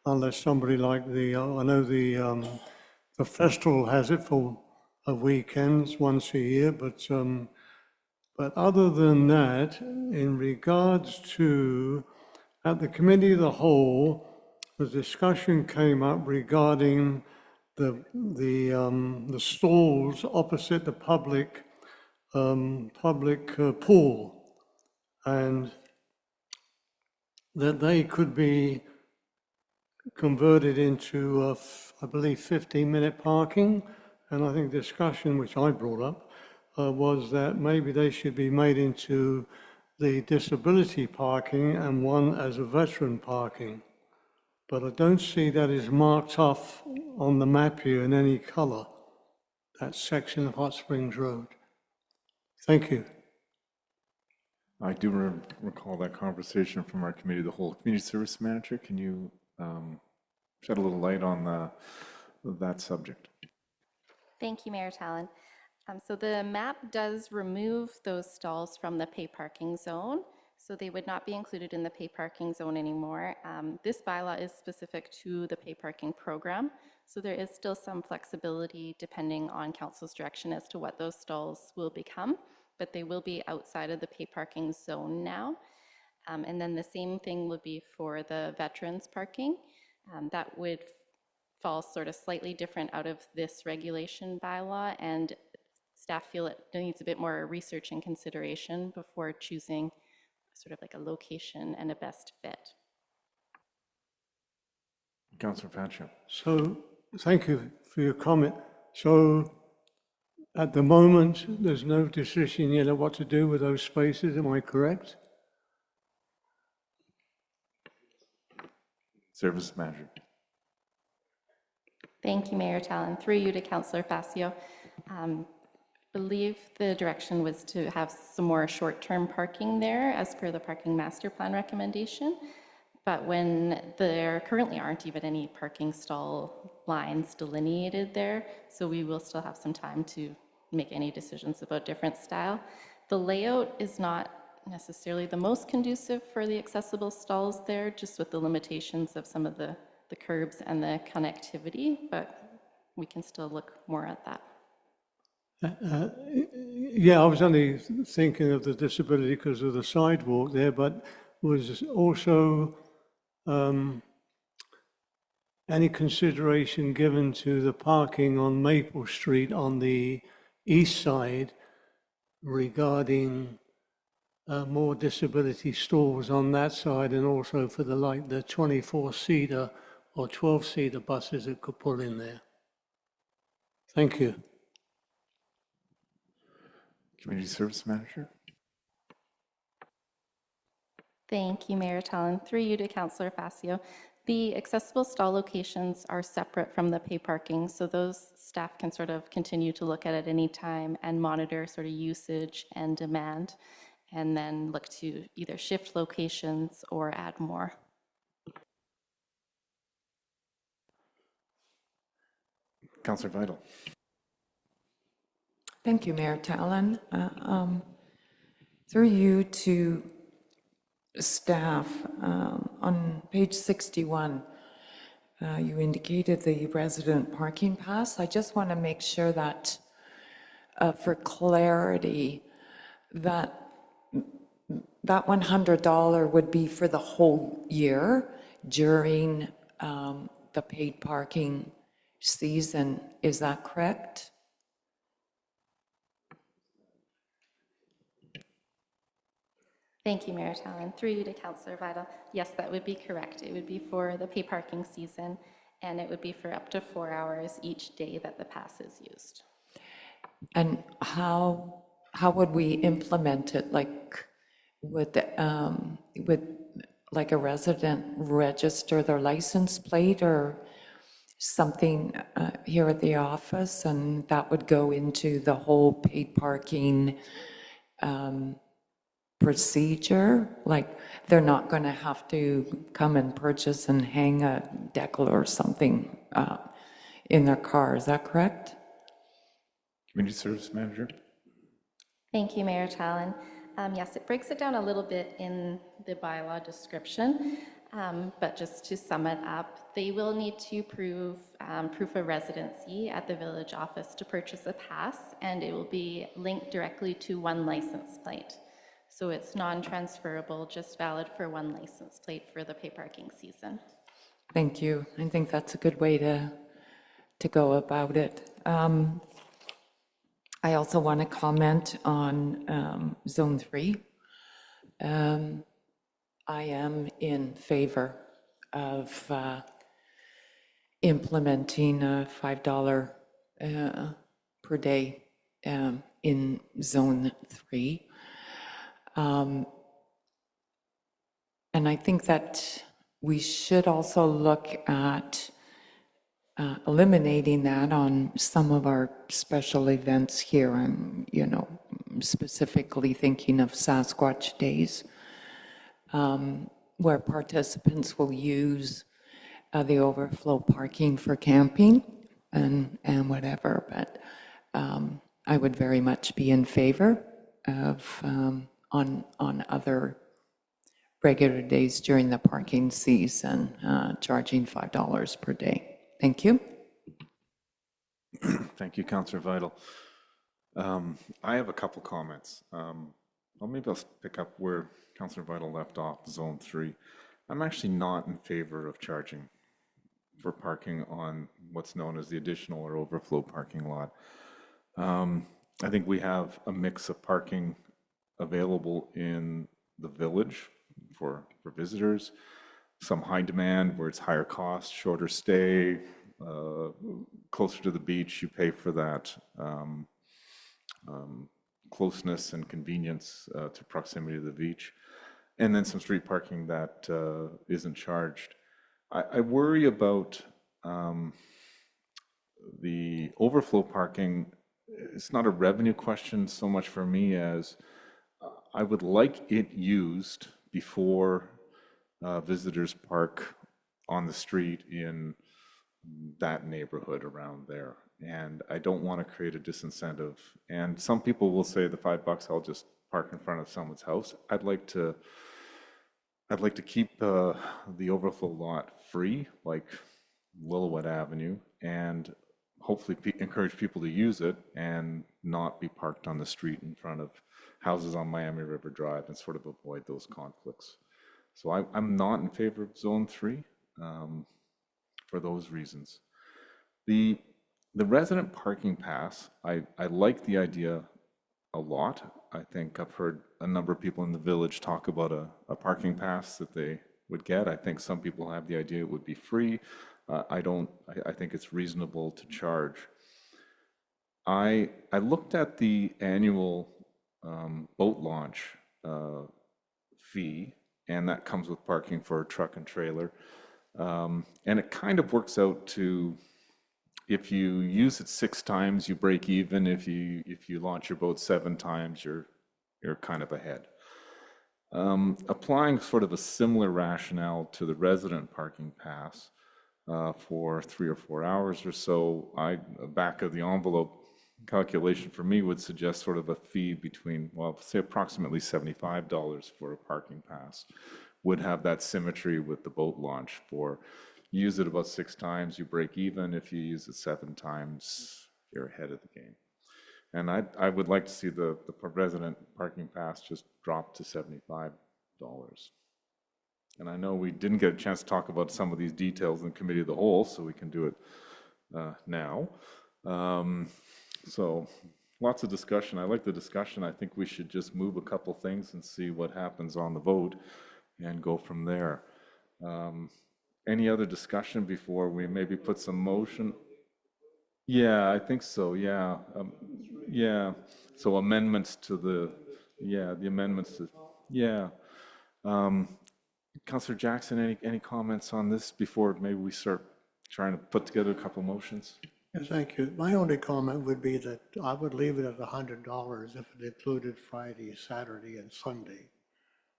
unless somebody like I know the festival has it for weekends once a year, but other than that, in regards to, at the Committee of the Whole, the discussion came up regarding the stalls opposite the public pool, and that they could be converted into, I believe, 15-minute parking. And I think discussion, which I brought up, was that maybe they should be made into the disability parking and one as a veteran parking. But I don't see that is marked off on the map here in any colour, that section of Hot Springs Road. Thank you. I do recall that conversation from our Committee of the Whole. Community Service Manager, can you shed a little light on that subject? Thank you, Mayor Tallon. So the map does remove those stalls from the pay parking zone, so they would not be included in the pay parking zone anymore. This bylaw is specific to the pay parking program, so there is still some flexibility depending on council's direction as to what those stalls will become, but they will be outside of the pay parking zone now. And then the same thing would be for the veterans parking. That would fall sort of slightly different out of this regulation bylaw, and staff feel it needs a bit more research and consideration before choosing sort of like a location and a best fit. Councillor Faccio. So, thank you for your comment. So, at the moment, there's no decision yet of what to do with those spaces, am I correct? Service Manager. Thank you, Mayor Tallon. Through you to Councillor Faccio. Believe the direction was to have some more short-term parking there as per the parking master plan recommendation. But when there currently aren't even any parking stall lines delineated there, so we will still have some time to make any decisions about different style. The layout is not necessarily the most conducive for the accessible stalls there, just with the limitations of some of the curbs and the connectivity, but we can still look more at that. Yeah, I was only thinking of the disability because of the sidewalk there, but was also any consideration given to the parking on Maple Street on the east side regarding more disability stalls on that side, and also for the 24-seater or 12-seater buses that could pull in there? Thank you. Community Service Manager? Thank you, Mayor Tallon. Through you to Councillor Facio. The accessible stall locations are separate from the pay parking, so those staff can sort of continue to look at it any time and monitor sort of usage and demand, and then look to either shift locations or add more. Councillor Vital? Thank you, Mayor Tallon. Through you to staff, on page 61, you indicated the resident parking pass. I just want to make sure that, for clarity, that $100 would be for the whole year during the paid parking season. Is that correct? Thank you, Mayor Tallon. Through you to Councillor Vital. Yes, that would be correct. It would be for the pay parking season, and it would be for up to 4 hours each day that the pass is used. And how would we implement it? Like, would like a resident register their license plate or something here at the office, and that would go into the whole paid parking procedure? Like, they're not going to have to come and purchase and hang a decal or something in their car. Is that correct? Community Service Manager? Thank you, Mayor Tallon. Yes, it breaks it down a little bit in the bylaw description, but just to sum it up, they will need to prove proof of residency at the village office to purchase a pass, and it will be linked directly to one license plate. So it's non-transferable, just valid for one license plate for the pay parking season. Thank you. I think that's a good way to go about it. I also want to comment on Zone 3. I am in favor of implementing a $5 per day in Zone 3. And I think that we should also look at eliminating that on some of our special events here. I'm, specifically thinking of Sasquatch Days, where participants will use the overflow parking for camping and whatever. But I would very much be in favor of on other regular days during the parking season, charging $5 per day. Thank you. Thank you, Councillor Vital. I have a couple comments. Maybe I'll pick up where Councillor Vital left off, Zone 3. I'm actually not in favor of charging for parking on what's known as the additional or overflow parking lot. I think we have a mix of parking available in the village for visitors, some high demand where it's higher cost, shorter stay, closer to the beach, you pay for that closeness and convenience to proximity to the beach, and then some street parking that isn't charged. I worry about the overflow parking. It's not a revenue question so much for me as I would like it used before visitors park on the street in that neighborhood around there. And I don't want to create a disincentive. And some people will say the $5, I'll just park in front of someone's house. I'd like to keep the overflow lot free, like Willowwood Avenue, and hopefully encourage people to use it and not be parked on the street in front of houses on Miami River Drive and sort of avoid those conflicts. So I'm not in favor of Zone 3 for those reasons. The resident parking pass, I like the idea a lot. I think I've heard a number of people in the village talk about a parking pass that they would get. I think some people have the idea it would be free. I think it's reasonable to charge. I looked at the annual boat launch fee, and that comes with parking for a truck and trailer. And it kind of works out to, if you use it 6 times, you break even. If you launch your boat 7 times, you're kind of ahead. Applying sort of a similar rationale to the resident parking pass for 3 or 4 hours or so, back of the envelope calculation for me would suggest sort of a fee between, well, say approximately $75 for a parking pass would have that symmetry with the boat launch. For you use it about 6 times, you break even. If you use it 7 times, you're ahead of the game. And I would like to see the resident parking pass just drop to $75. And I know we didn't get a chance to talk about some of these details in Committee of the Whole, so we can do it now. So lots of discussion. I like the discussion. I think we should just move a couple things and see what happens on the vote and go from there. Any other discussion before we maybe put some motion? Yeah, I think so, yeah. Yeah, so amendments to the amendments to, yeah. Councillor Jackson, any comments on this before maybe we start trying to put together a couple motions? Yes, thank you. My only comment would be that I would leave it at $100 if it included Friday, Saturday, and Sunday.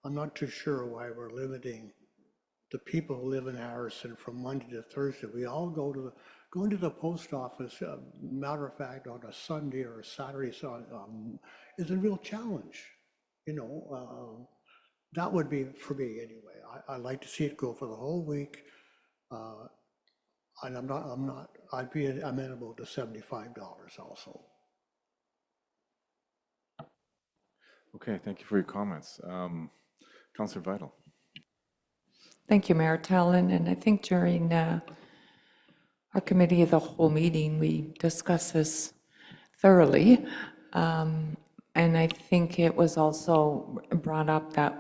I'm not too sure why we're limiting the people who live in Harrison from Monday to Thursday. We all going to the post office, matter of fact, on a Sunday or a Saturday is a real challenge. You know, that would be for me anyway. I'd like to see it go for the whole week. And I'd be amenable to $75 also. Okay, thank you for your comments. Councillor Vital. Thank you, Mayor Tallon. And I think during our Committee of the Whole meeting, we discussed this thoroughly. And I think it was also brought up that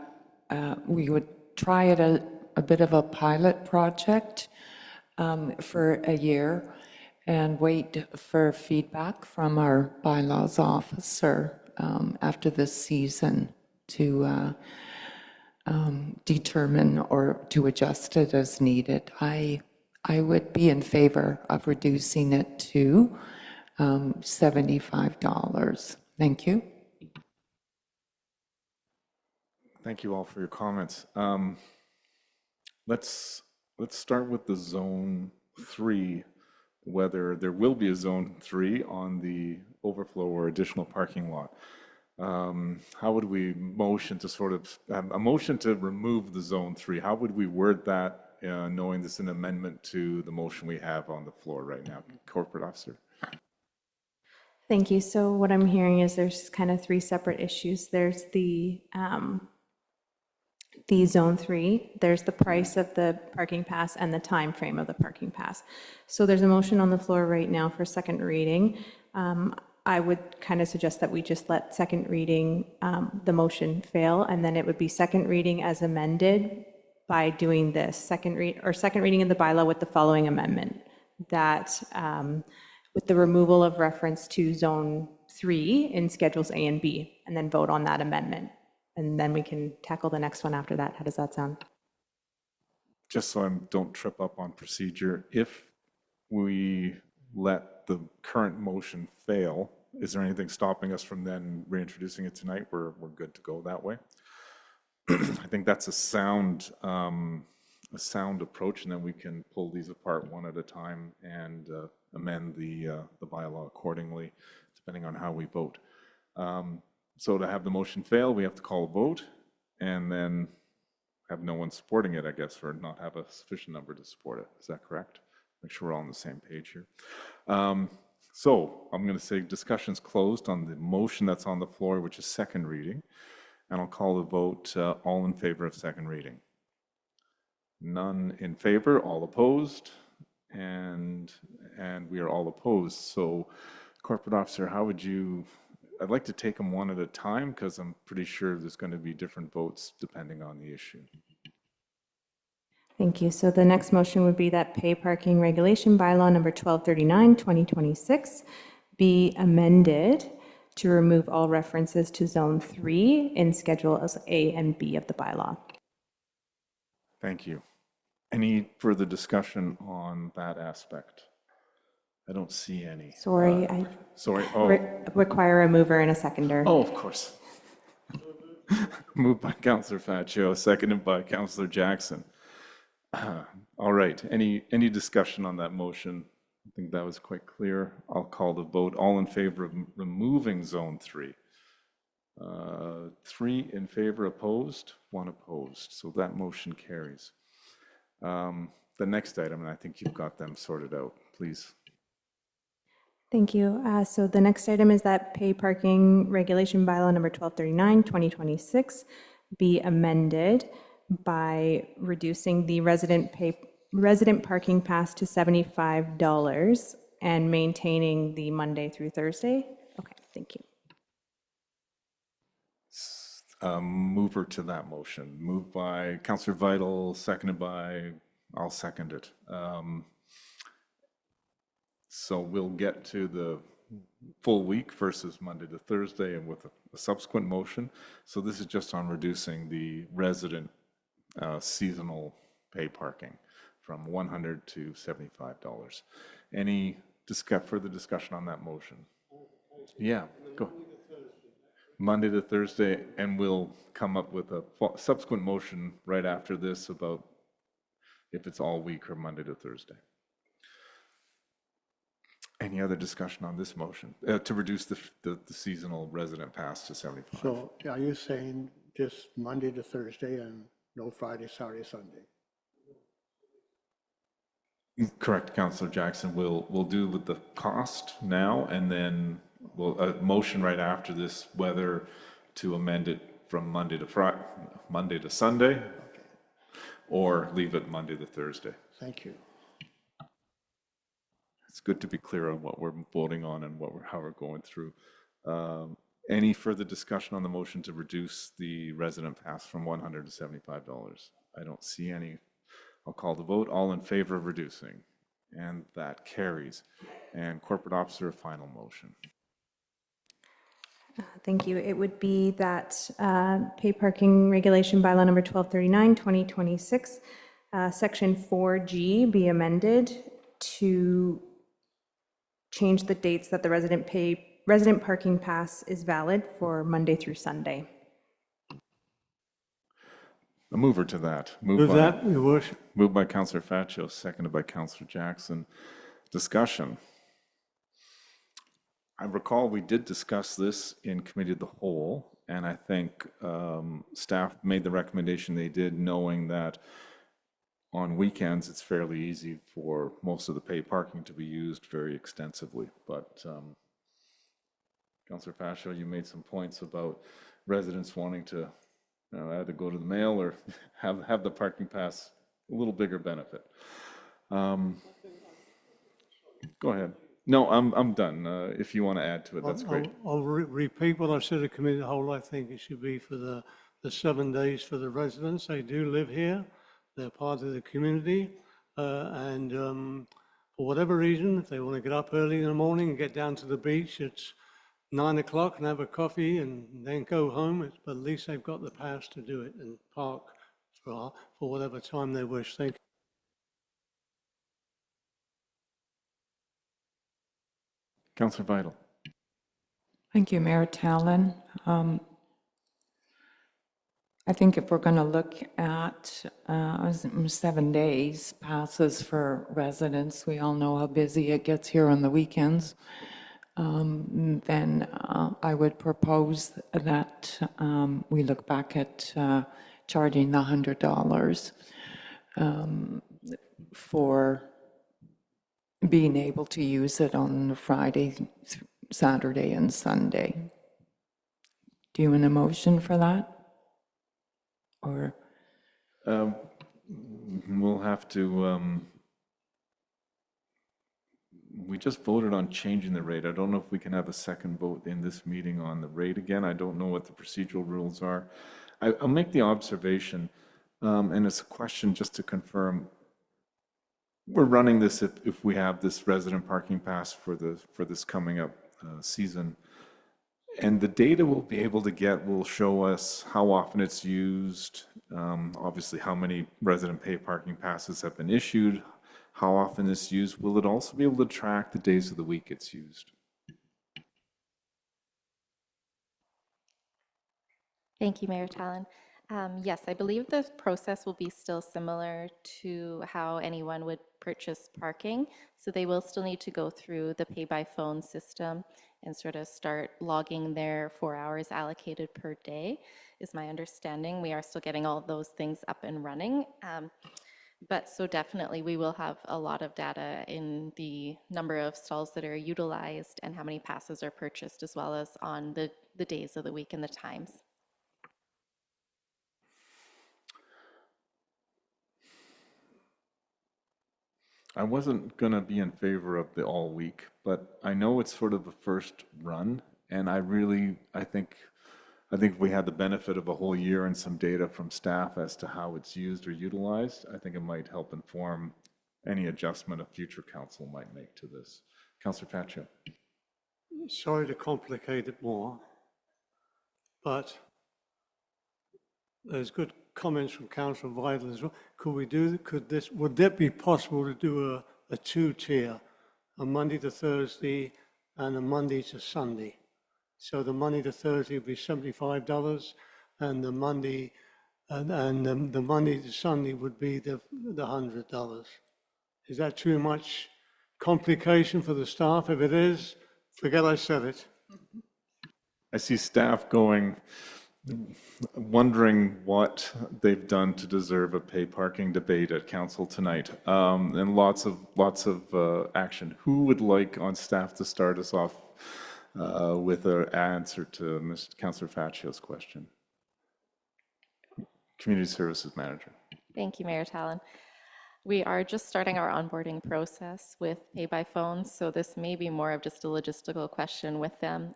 we would try it a bit of a pilot project for a year and wait for feedback from our bylaws officer after this season to determine or to adjust it as needed. I would be in favor of reducing it to $75. Thank you. Thank you all for your comments. Let's start with the Zone 3, whether there will be a Zone 3 on the overflow or additional parking lot. How would we motion to sort of, a motion to remove the Zone 3, how would we word that, knowing this is an amendment to the motion we have on the floor right now? Corporate Officer. Thank you. So what I'm hearing is there's kind of 3 separate issues. There's the Zone 3, there's the price of the parking pass and the time frame of the parking pass. So there's a motion on the floor right now for second reading. I would kind of suggest that we just let second reading, the motion fail, and then it would be second reading as amended by doing this second reading of the bylaw with the following amendment, that with the removal of reference to Zone 3 in Schedules A and B, and then vote on that amendment. And then we can tackle the next one after that. How does that sound? Just so I don't trip up on procedure, if we let the current motion fail, is there anything stopping us from then reintroducing it tonight? We're good to go that way. I think that's a sound approach, and then we can pull these apart one at a time and amend the bylaw accordingly, depending on how we vote. So to have the motion fail, we have to call a vote and then have no one supporting it, I guess, or not have a sufficient number to support it. Is that correct? Make sure we're all on the same page here. So I'm going to say discussion's closed on the motion that's on the floor, which is second reading. And I'll call the vote, all in favor of second reading. None in favor, all opposed, and we are all opposed. So Corporate Officer, how would you, I'd like to take them one at a time because I'm pretty sure there's going to be different votes depending on the issue. Thank you. So the next motion would be that pay parking regulation bylaw number 1239, 2026 be amended to remove all references to Zone 3 in Schedules A and B of the bylaw. Thank you. Any further discussion on that aspect? I don't see any. Sorry, I Sorry. Oh, require a mover and a seconder. oh, of course. Moved by Councillor Faccio, seconded by Councillor Jackson. All right. Any discussion on that motion? I think that was quite clear. I'll call the vote. All in favor of removing Zone 3? 3 in favor, opposed, 1 opposed. So that motion carries. The next item, and I think you've got them sorted out, please. Thank you. So the next item is that pay parking regulation bylaw number 1239, 2026 be amended by reducing the resident parking pass to $75 and maintaining the Monday through Thursday. Okay, thank you. Mover to that motion. Moved by Councillor Vital, seconded by, I'll second it. So we'll get to the full week versus Monday to Thursday and with a subsequent motion. So this is just on reducing the resident seasonal pay parking from $100 to $75. Any further discussion on that motion? Yeah, go. Monday to Thursday, and we'll come up with a subsequent motion right after this about if it's all week or Monday to Thursday. Any other discussion on this motion to reduce the seasonal resident pass to 75? So are you saying just Monday to Thursday and no Friday, Saturday, Sunday? Correct, Councillor Jackson. We'll do with the cost now, and then we'll motion right after this whether to amend it from Monday to Sunday, or leave it Monday to Thursday. Thank you. It's good to be clear on what we're voting on and how we're going through. Any further discussion on the motion to reduce the resident pass from $100 to $75? I don't see any. I'll call the vote. All in favor of reducing? And that carries. And Corporate Officer, a final motion. Thank you. It would be that pay parking regulation bylaw number 1239, 2026, section 4G be amended to change the dates that the resident parking pass is valid for Monday through Sunday. A mover to that. Move that, Your Worship. Moved by Councillor Faccio, seconded by Councillor Jackson. Discussion. I recall we did discuss this in Committee of the Whole, and I think staff made the recommendation they did, knowing that on weekends it's fairly easy for most of the paid parking to be used very extensively. But Councillor Faccio, you made some points about residents wanting to either go to the mail or have the parking pass a little bigger benefit. Go ahead. No, I'm done. If you want to add to it, that's great. I'll repeat what I said at Committee of the Whole. I think it should be for the 7 days for the residents. They do live here. They're part of the community. And for whatever reason, if they want to get up early in the morning and get down to the beach, it's 9 o'clock and have a coffee and then go home. But at least they've got the pass to do it and park for whatever time they wish. Thank you. Councillor Vital. Thank you, Mayor Tallon. I think if we're going to look at 7 days passes for residents, we all know how busy it gets here on the weekends, then I would propose that we look back at charging the $100 for being able to use it on Friday, Saturday, and Sunday. Do you want a motion for that? Or, We'll have to, we just voted on changing the rate. I don't know if we can have a second vote in this meeting on the rate again. I don't know what the procedural rules are. I'll make the observation, and it's a question just to confirm. We're running this if we have this resident parking pass for this coming up season. And the data we'll be able to get will show us how often it's used, obviously how many resident pay parking passes have been issued, how often it's used. Will it also be able to track the days of the week it's used? Thank you, Mayor Tallon. Yes, I believe the process will be still similar to how anyone would purchase parking. So they will still need to go through the pay by phone system and sort of start logging their 4 hours allocated per day, is my understanding. We are still getting all those things up and running. But so definitely we will have a lot of data in the number of stalls that are utilized and how many passes are purchased, as well as on the days of the week and the times. I wasn't going to be in favor of the all week, but I know it's sort of the first run, and I think if we had the benefit of a whole year and some data from staff as to how it's used or utilized, I think it might help inform any adjustment a future council might make to this. Councillor Pacho. Sorry to complicate it more, but there's good comments from Councillor Vital as well. Would that be possible to do a two-tier, a Monday to Thursday and a Monday to Sunday? So the Monday to Thursday would be $75, and the Monday the Monday to Sunday would be the $100. Is that too much complication for the staff? If it is, forget I said it. I see staff wondering what they've done to deserve a pay parking debate at council tonight, and lots of action. Who would like on staff to start us off with an answer to Mr. Councillor Facio's question? Community Services Manager. Thank you, Mayor Tallon. We are just starting our onboarding process with pay by phone, so this may be more of just a logistical question with them.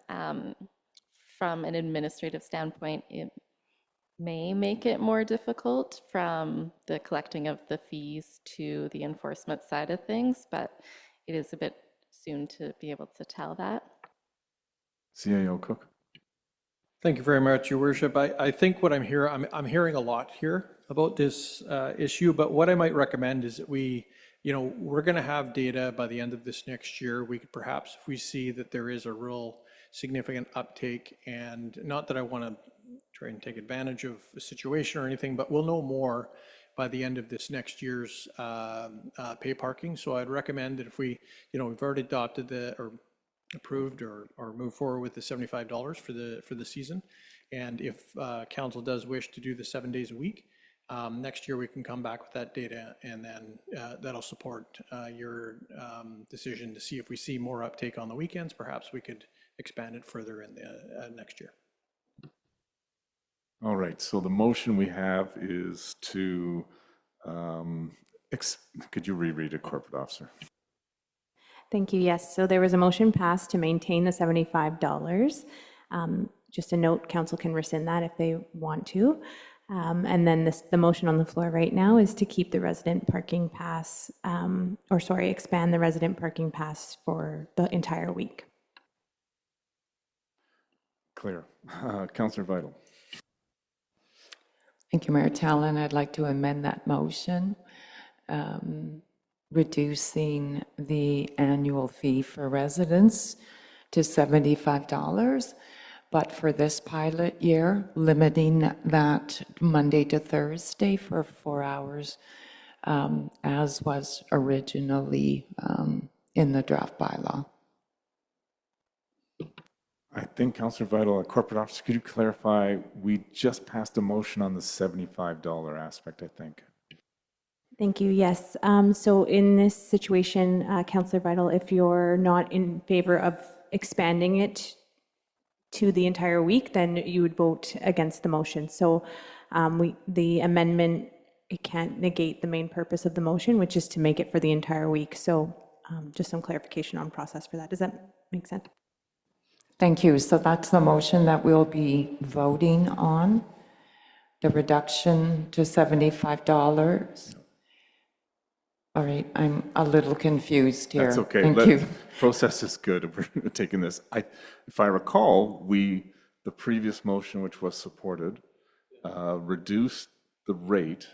From an administrative standpoint, it may make it more difficult from the collecting of the fees to the enforcement side of things, but it is a bit soon to be able to tell that. CAO Cook. Thank you very much, Your Worship. I think what I'm hearing a lot here about this issue, but what I might recommend is that we're going to have data by the end of this next year. We could perhaps, if we see that there is a real significant uptake, and not that I want to try and take advantage of the situation or anything, but we'll know more by the end of this next year's pay parking. So I'd recommend that if we've already adopted or approved or moved forward with the $75 for the season, and if council does wish to do the 7 days a week, next year we can come back with that data, and then that'll support your decision to see if we see more uptake on the weekends. Perhaps we could expand it further in the next year. All right, so the motion we have is to, could you reread it, Corporate Officer? Thank you. Yes. So there was a motion passed to maintain the $75. Just a note, council can rescind that if they want to. And then the motion on the floor right now is to keep the resident parking pass, expand the resident parking pass for the entire week. Clear. Councillor Vital. thank you, Mayor Tallon. I'd like to amend that motion, reducing the annual fee for residents to $75, but for this pilot year, limiting that Monday to Thursday for 4 hours, as was originally in the draft bylaw. I think Councillor Vital, Corporate Officer, could you clarify, we just passed a motion on the $75 aspect, I think. Thank you. Yes. So in this situation, Councillor Vital, if you're not in favor of expanding it to the entire week, then you would vote against the motion. So the amendment, it can't negate the main purpose of the motion, which is to make it for the entire week. So just some clarification on process for that. Does that make sense? Thank you. So that's the motion that we'll be voting on, the reduction to $75. All right, I'm a little confused here. That's okay. Thank you. Process is good. We're taking this. If I recall, the previous motion, which was supported, reduced the rate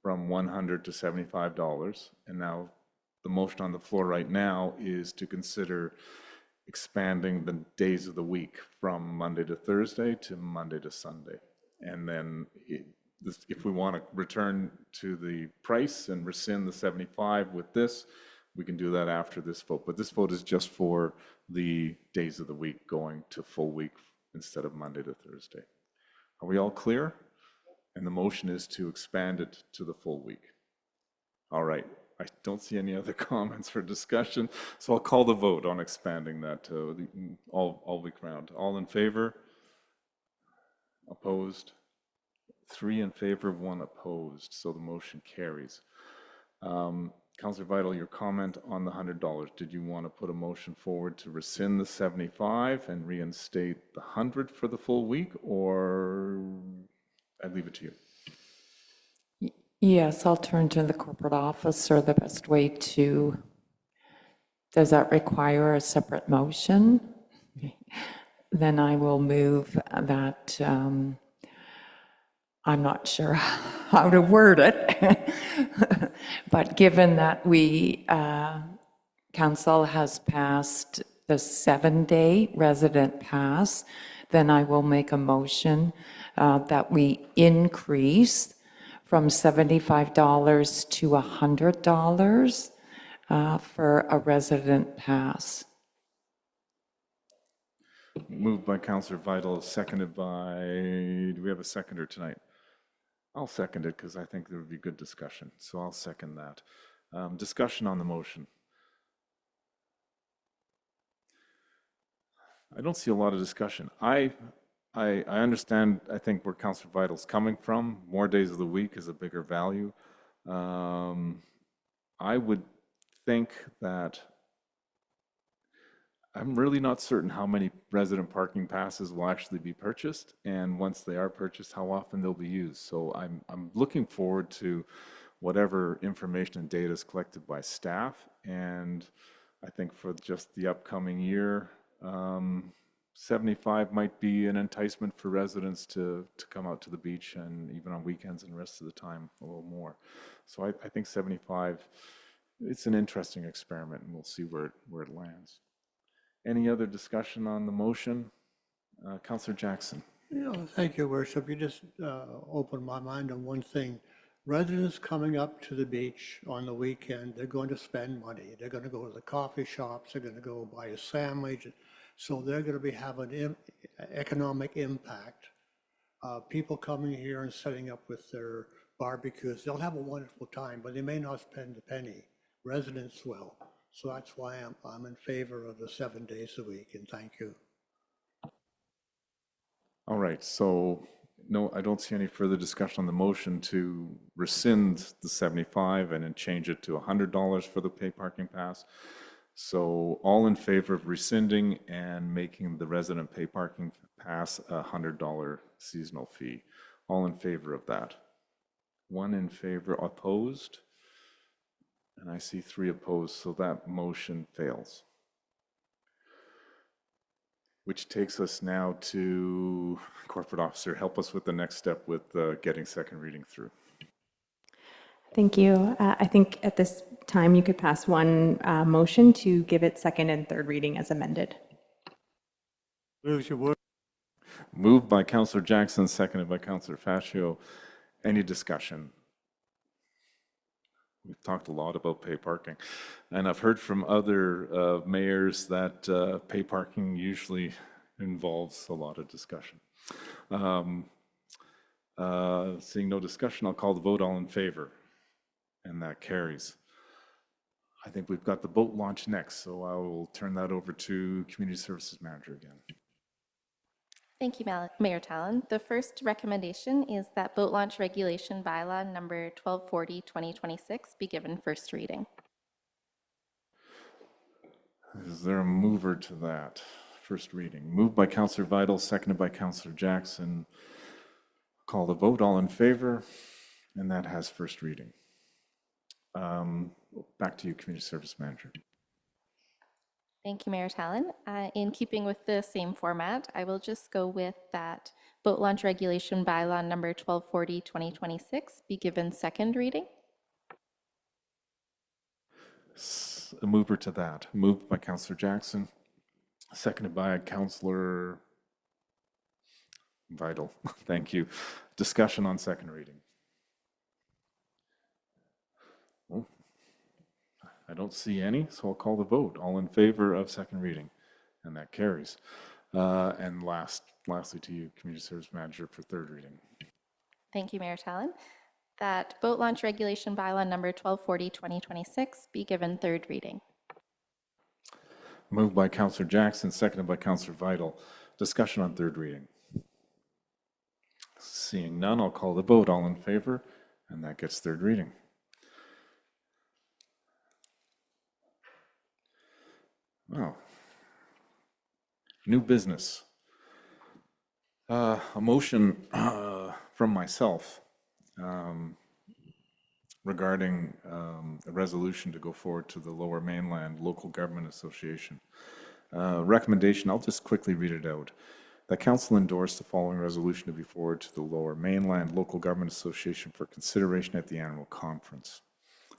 from $100 to $75. And now the motion on the floor right now is to consider expanding the days of the week from Monday to Thursday to Monday to Sunday. And then if we want to return to the price and rescind the 75 with this, we can do that after this vote. But this vote is just for the days of the week going to full week instead of Monday to Thursday. Are we all clear? And the motion is to expand it to the full week. All right. I don't see any other comments for discussion, so I'll call the vote on expanding that to all week round. All in favor? Opposed? 3 in favor, 1 opposed, so the motion carries. Councillor Vital, your comment on the $100, did you want to put a motion forward to rescind the 75 and reinstate the 100 for the full week, or I leave it to you? Yes, I'll turn to the corporate officer. The best way to, does that require a separate motion? Then I will move that, I'm not sure how to word it, but given that council has passed the 7-day resident pass, then I will make a motion that we increase from $75 to $100 for a resident pass. Moved by Councillor Vital, seconded by, do we have a seconder tonight? I'll second it because I think there would be good discussion. So I'll second that. Discussion on the motion. I don't see a lot of discussion. I understand, I think, where Councillor Vital's coming from. More days of the week is a bigger value. I would think that I'm really not certain how many resident parking passes will actually be purchased, and once they are purchased, how often they'll be used. So I'm looking forward to whatever information and data is collected by staff, and I think for just the upcoming year, 75 might be an enticement for residents to come out to the beach, and even on weekends and the rest of the time a little more. So I think 75, it's an interesting experiment, and we'll see where it lands. Any other discussion on the motion? Councillor Jackson. Thank you, Worship. You just opened my mind on one thing. Residents coming up to the beach on the weekend, they're going to spend money. They're going to go to the coffee shops. They're going to go buy a sandwich. So they're going to be having economic impact. People coming here and setting up with their barbecues, they'll have a wonderful time, but they may not spend a penny. Residents will. So that's why I'm in favor of the 7 days a week, and thank you. All right, so no, I don't see any further discussion on the motion to rescind the 75 and then change it to $100 for the pay parking pass. So all in favor of rescinding and making the resident pay parking pass a $100 seasonal fee? All in favor of that? 1 in favor, opposed? And I see 3 opposed, so that motion fails. Which takes us now to corporate officer. Help us with the next step with getting second reading through. Thank you. I think at this time you could pass one motion to give it second and third reading as amended. Lose your word. Moved by Councillor Jackson, seconded by Councillor Fascio. Any discussion? We've talked a lot about pay parking, and I've heard from other mayors that pay parking usually involves a lot of discussion. Seeing no discussion, I'll call the vote. All in favor? and that carries. I think we've got the boat launch next, so I will turn that over to Community Services Manager again. Thank you, Mayor Tallon. The first recommendation is that boat launch regulation bylaw number 1240-2026 be given first reading. Is there a mover to that? First reading. Moved by Councillor Vital, seconded by Councillor Jackson. Call the vote. All in favor? And that has first reading. Back to you, Community Service Manager. Thank you, Mayor Tallon. In keeping with the same format, I will just go with that boat launch regulation bylaw number 1240-2026 be given second reading. A mover to that. Moved by Councillor Jackson, seconded by Councillor Vital. Thank you. Discussion on second reading. Well, I don't see any, so I'll call the vote. All in favor of second reading, and that carries. And lastly to you, Community Service Manager, for third reading. Thank you, Mayor Tallon. That boat launch regulation bylaw number 1240-2026 be given third reading. Moved by Councillor Jackson, seconded by Councillor Vital. Discussion on third reading. Seeing none, I'll call the vote. All in favor, and that gets third reading. Wow. New business. A motion from myself regarding a resolution to go forward to the Lower Mainland Local Government Association. Recommendation, I'll just quickly read it out. That Council endorse the following resolution to be forwarded to the Lower Mainland Local Government Association for consideration at the annual conference.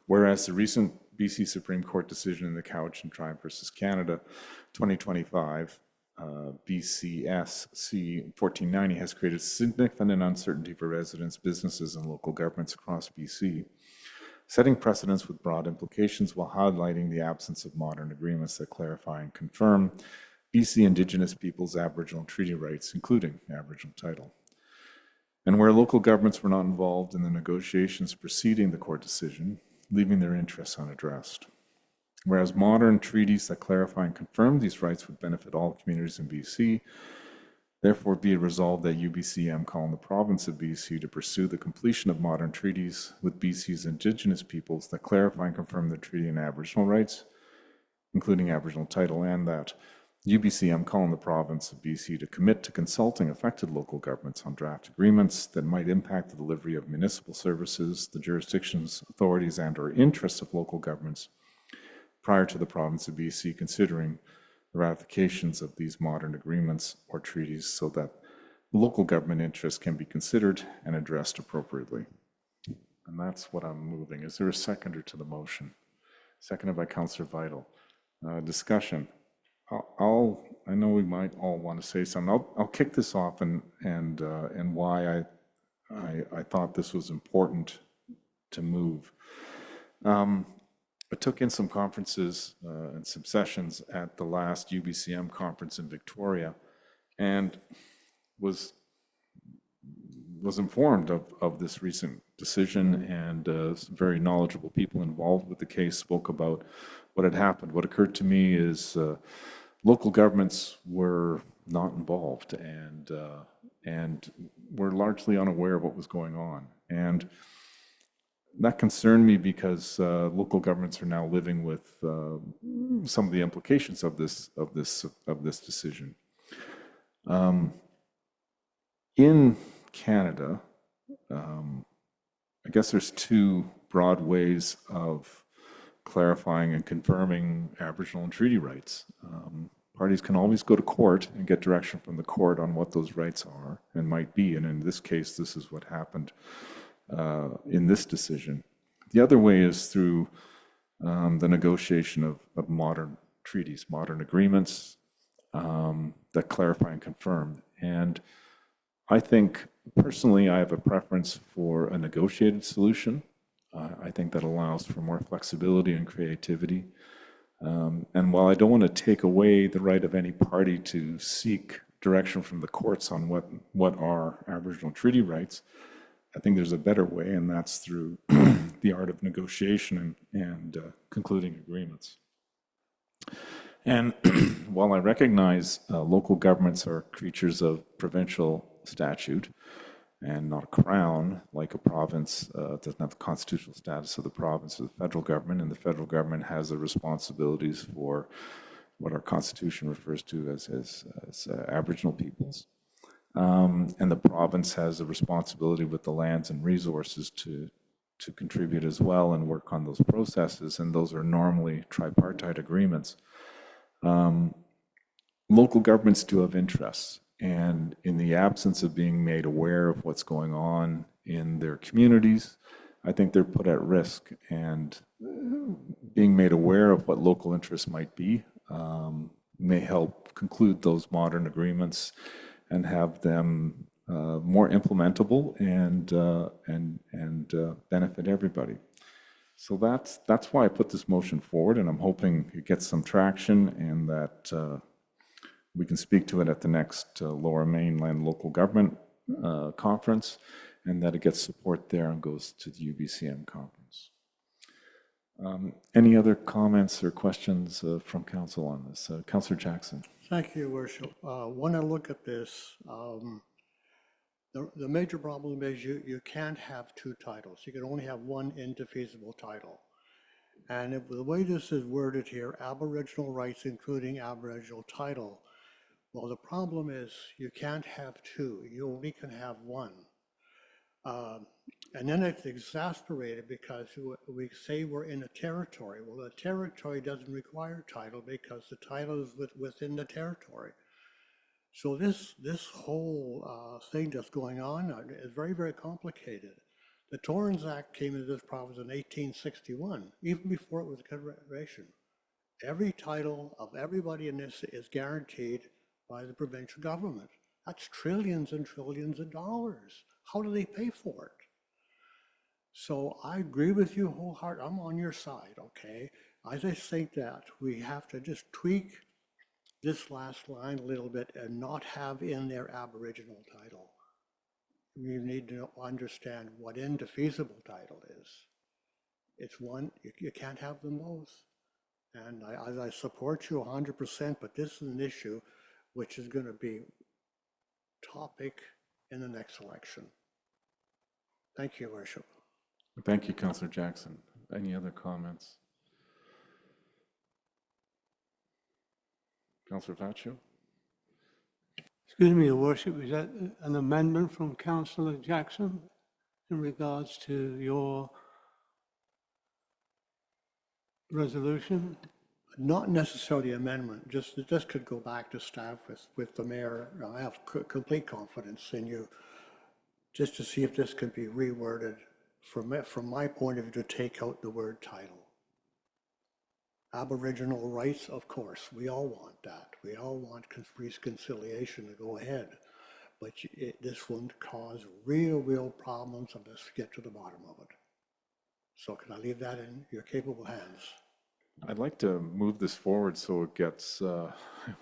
Whereas the recent BC Supreme Court decision in the Cowichan Tribe versus Canada 2025 BCSC 1490 has created significant uncertainty for residents, businesses, and local governments across BC, setting precedents with broad implications while highlighting the absence of modern agreements that clarify and confirm BC Indigenous peoples' Aboriginal treaty rights, including Aboriginal title. And where local governments were not involved in the negotiations preceding the court decision, leaving their interests unaddressed. Whereas modern treaties that clarify and confirm these rights would benefit all communities in BC, therefore be it resolved that UBCM call on the province of BC to pursue the completion of modern treaties with BC's Indigenous peoples that clarify and confirm the treaty and Aboriginal rights, including Aboriginal title, and that UBCM call on the province of BC to commit to consulting affected local governments on draft agreements that might impact the delivery of municipal services, the jurisdictions, authorities, and/or interests of local governments prior to the province of BC considering the ratifications of these modern agreements or treaties so that local government interests can be considered and addressed appropriately. And that's what I'm moving. Is there a seconder to the motion? Seconded by Councillor Vital. Discussion. I know we might all want to say something. I'll kick this off and why I thought this was important to move. I took in some conferences and some sessions at the last UBCM conference in Victoria, and was informed of this recent decision, and some very knowledgeable people involved with the case spoke about what had happened. What occurred to me is local governments were not involved and were largely unaware of what was going on. And that concerned me because local governments are now living with some of the implications of this decision. In Canada, I guess there's two broad ways of clarifying and confirming Aboriginal and treaty rights. Parties can always go to court and get direction from the court on what those rights are and might be, and in this case, this is what happened in this decision. The other way is through the negotiation of modern treaties, modern agreements that clarify and confirm. And I think, personally, I have a preference for a negotiated solution. I think that allows for more flexibility and creativity. And while I don't want to take away the right of any party to seek direction from the courts on what are Aboriginal treaty rights, I think there's a better way, and that's through the art of negotiation and concluding agreements. And while I recognize local governments are creatures of provincial statute and not a crown, like a province doesn't have the constitutional status of the province or the federal government, and the federal government has the responsibilities for what our constitution refers to as Aboriginal peoples. And the province has a responsibility with the lands and resources to contribute as well and work on those processes, and those are normally tripartite agreements. Local governments do have interests, and in the absence of being made aware of what's going on in their communities, I think they're put at risk, and being made aware of what local interests might be may help conclude those modern agreements and have them more implementable and benefit everybody. So that's why I put this motion forward, and I'm hoping it gets some traction and that we can speak to it at the next Lower Mainland Local Government Conference, and that it gets support there and goes to the UBCM conference. Any other comments or questions from Council on this? Councillor Jackson. Thank you, Your Worship. When I look at this, the major problem is you can't have two titles. You can only have one indefeasible title. And if the way this is worded here, Aboriginal rights including Aboriginal title, well, the problem is you can't have two. You only can have one. And then it's exasperated because we say we're in a territory. Well, the territory doesn't require title because the title is within the territory. So this whole thing that's going on is very, very complicated. The Torrens Act came into this province in 1861, even before it was a confederation. Every title of everybody in this is guaranteed by the provincial government. That's trillions and trillions of dollars. How do they pay for it? So I agree with you wholeheartedly. I'm on your side, okay? I just think that we have to just tweak this last line a little bit and not have in their Aboriginal title. You need to understand what indefeasible title is. It's one, you can't have them both. And I support you 100%, but this is an issue which is going to be topic in the next election. Thank you, Your Worship. Thank you, Councillor Jackson. Any other comments? Councillor Faccio? Excuse me, Your Worship, is that an amendment from Councillor Jackson in regards to your resolution? Not necessarily amendment, just this could go back to staff with the mayor. I have complete confidence in you, just to see if this could be reworded from my point of view to take out the word title. Aboriginal rights, of course, we all want that. We all want reconciliation to go ahead, but this won't cause real problems and let's get to the bottom of it. So can I leave that in your capable hands? I'd like to move this forward so it gets,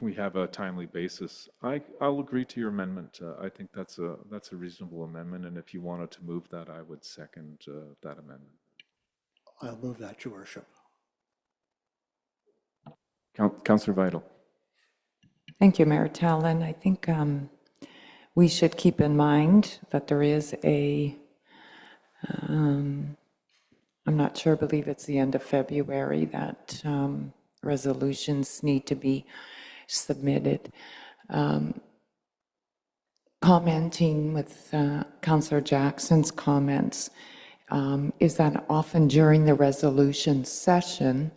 we have a timely basis. I'll agree to your amendment. I think that's a reasonable amendment, and if you wanted to move that, I would second that amendment. I'll move that, Your Worship. Councillor Vital. Thank you, Mayor Tallon. I think we should keep in mind that there is a, I'm not sure, I believe it's the end of February that resolutions need to be submitted. Commenting with Councillor Jackson's comments is that often during the resolution session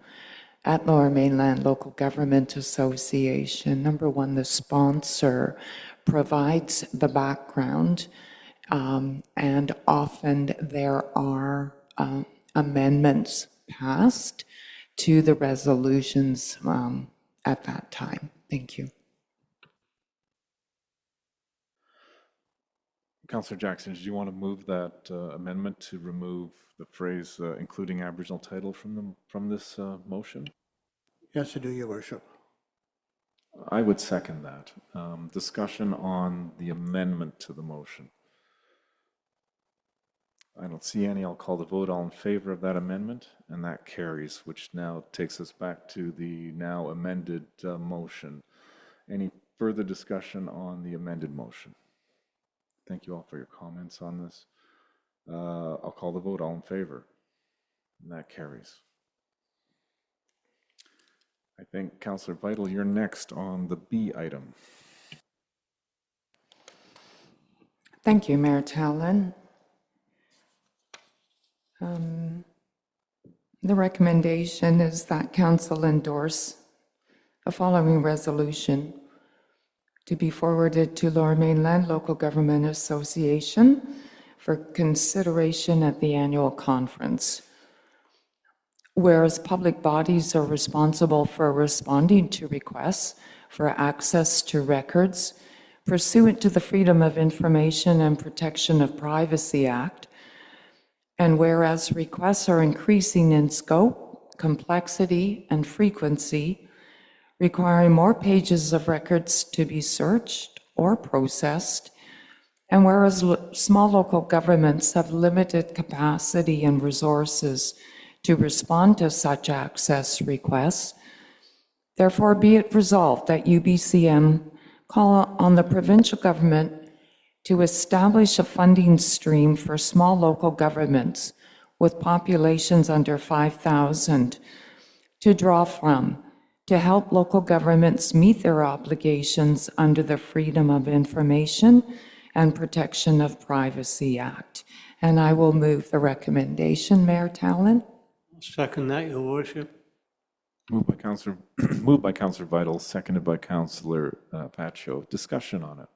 at Lower Mainland Local Government Association, number one, the sponsor provides the background, and often there are amendments passed to the resolutions at that time. Thank you. Councillor Jackson, did you want to move that amendment to remove the phrase including Aboriginal title from this motion? Yes, I do, Your Worship. I would second that. Discussion on the amendment to the motion. I don't see any. I'll call the vote. All in favor of that amendment, and that carries, which now takes us back to the now amended motion. Any further discussion on the amended motion? Thank you all for your comments on this. I'll call the vote. All in favor, and that carries. I think, Councillor Vital, you're next on the B item. Thank you, Mayor Tallon. The recommendation is that council endorse the following resolution to be forwarded to Lower Mainland Local Government Association for consideration at the annual conference. Whereas public bodies are responsible for responding to requests for access to records pursuant to the Freedom of Information and Protection of Privacy Act, and whereas requests are increasing in scope, complexity, and frequency, requiring more pages of records to be searched or processed, and whereas small local governments have limited capacity and resources to respond to such access requests, therefore be it resolved that UBCM call on the provincial government to establish a funding stream for small local governments with populations under 5,000 to draw from to help local governments meet their obligations under the Freedom of Information and Protection of Privacy Act. And I will move the recommendation, Mayor Tallon. Second that, Your Worship. Moved by Councillor Vital, seconded by Councillor Pacho. Discussion on it.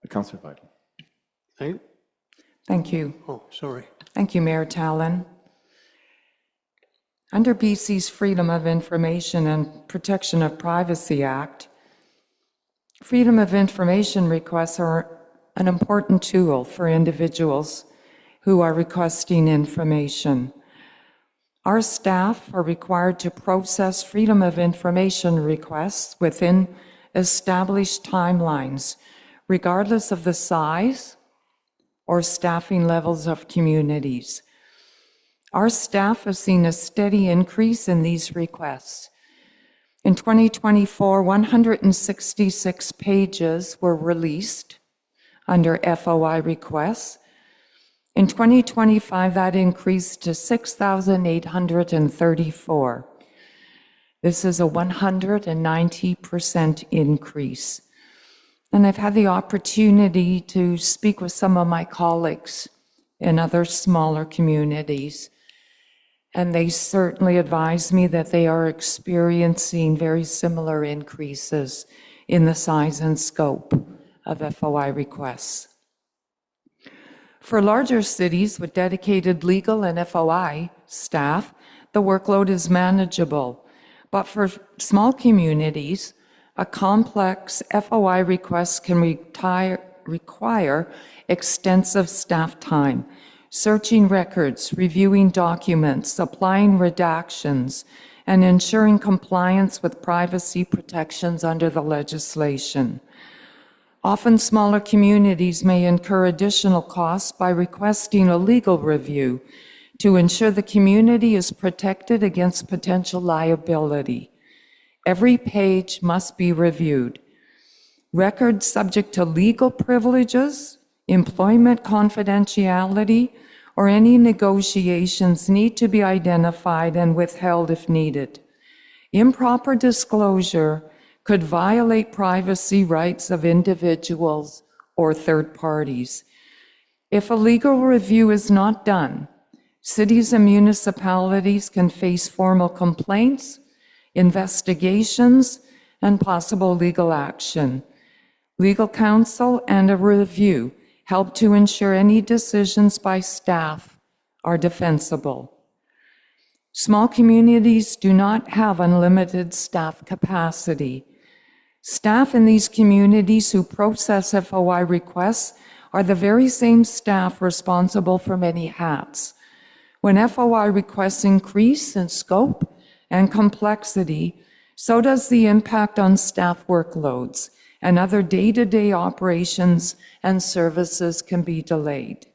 Councillor Vital. Hey? Thank you. Oh, sorry. Thank you, Mayor Tallon. Under BC's Freedom of Information and Protection of Privacy Act, Freedom of Information requests are an important tool for individuals who are requesting information. Our staff are required to process Freedom of Information requests within established timelines, regardless of the size or staffing levels of communities. Our staff have seen a steady increase in these requests. In 2024, 166 pages were released under FOI requests. In 2025, that increased to 6,834. This is a 190% increase. And I've had the opportunity to speak with some of my colleagues in other smaller communities, and they certainly advise me that they are experiencing very similar increases in the size and scope of FOI requests. For larger cities with dedicated legal and FOI staff, the workload is manageable. But for small communities, a complex FOI request can require extensive staff time, searching records, reviewing documents, applying redactions, and ensuring compliance with privacy protections under the legislation. Often smaller communities may incur additional costs by requesting a legal review to ensure the community is protected against potential liability. Every page must be reviewed. Records subject to legal privileges, employment confidentiality, or any negotiations need to be identified and withheld if needed. Improper disclosure could violate privacy rights of individuals or third parties. If a legal review is not done, cities and municipalities can face formal complaints, investigations, and possible legal action. Legal counsel and a review help to ensure any decisions by staff are defensible. Small communities do not have unlimited staff capacity. Staff in these communities who process FOI requests are the very same staff responsible for many hats. When FOI requests increase in scope and complexity, so does the impact on staff workloads, and other day-to-day operations and services can be delayed.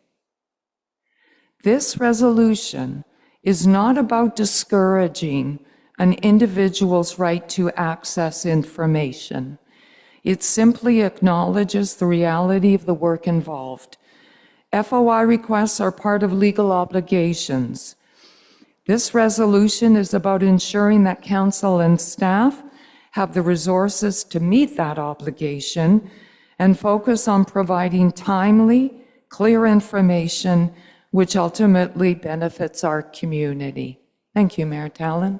This resolution is not about discouraging an individual's right to access information. It simply acknowledges the reality of the work involved. FOI requests are part of legal obligations. This resolution is about ensuring that council and staff have the resources to meet that obligation and focus on providing timely, clear information which ultimately benefits our community. Thank you, Mayor Tallon.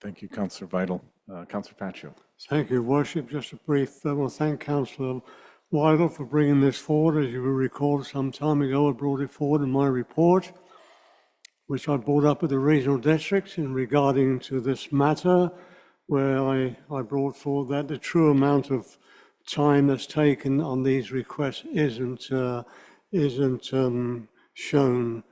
Thank you, Councillor Vital. Councillor Pacho. Thank you, Worship. Just a brief, I want to thank Councillor Weidel for bringing this forward. As you will recall, some time ago, I brought it forward in my report, which I brought up with the regional districts in regarding to this matter, where I brought forward that the true amount of time that's taken on these requests isn't shown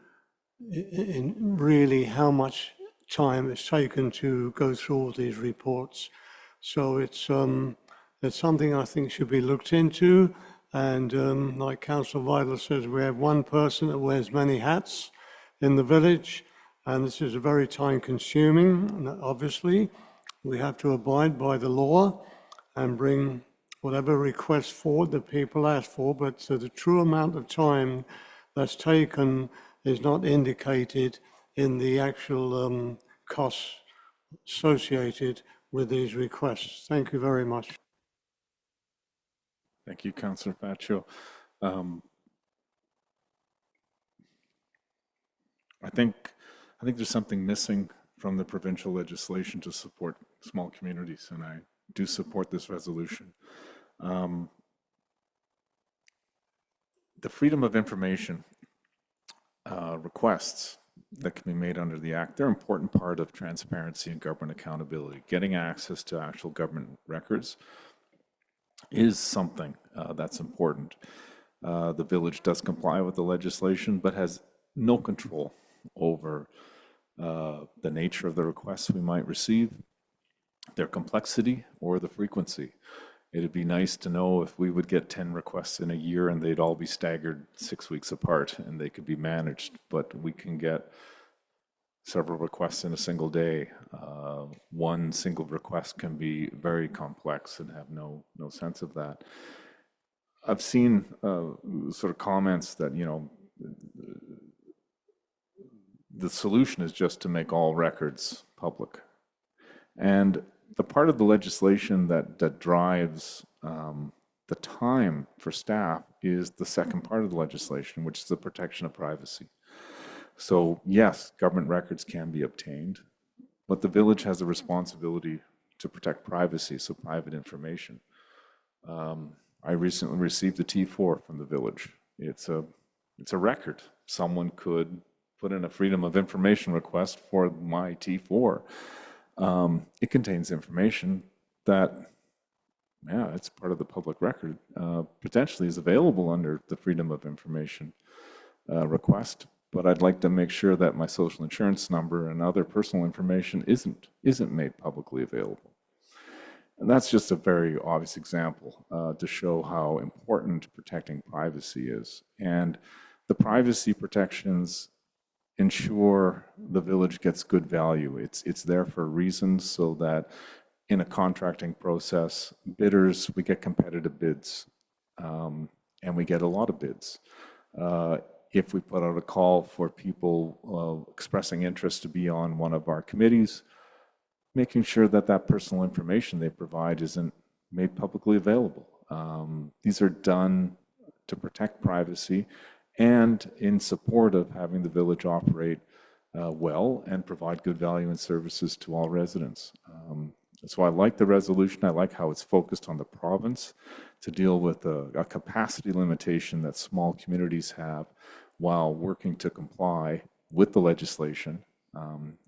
in really how much time it's taken to go through all these reports. So it's something I think should be looked into. And like Councillor Vital says, we have one person that wears many hats in the village, and this is very time consuming. And obviously, we have to abide by the law and bring whatever requests forward that people ask for, but the true amount of time that's taken is not indicated in the actual costs associated with these requests. Thank you very much. Thank you, Councillor Pacho. I think there's something missing from the provincial legislation to support small communities, and I do support this resolution. The freedom of information requests that can be made under the Act, they're an important part of transparency and government accountability. Getting access to actual government records is something that's important. The village does comply with the legislation, but has no control over the nature of the requests we might receive, their complexity, or the frequency. It'd be nice to know if we would get 10 requests in a year and they'd all be staggered 6 weeks apart and they could be managed, but we can get several requests in a single day. One single request can be very complex and have no sense of that. I've seen sort of comments that, you know, the solution is just to make all records public. And the part of the legislation that drives the time for staff is the second part of the legislation, which is the protection of privacy. So yes, government records can be obtained, but the village has a responsibility to protect privacy, so private information. I recently received a T4 from the village. It's a record. Someone could put in a freedom of information request for my T4. It contains information that, yeah, it's part of the public record, potentially is available under the freedom of information request. But I'd like to make sure that my social insurance number and other personal information isn't made publicly available. And that's just a very obvious example to show how important protecting privacy is. And the privacy protections ensure the village gets good value. It's there for reasons so that in a contracting process, bidders, we get competitive bids, and we get a lot of bids. If we put out a call for people expressing interest to be on one of our committees, making sure that that personal information they provide isn't made publicly available. These are done to protect privacy and in support of having the village operate well and provide good value and services to all residents. So I like the resolution. I like how it's focused on the province to deal with a capacity limitation that small communities have while working to comply with the legislation.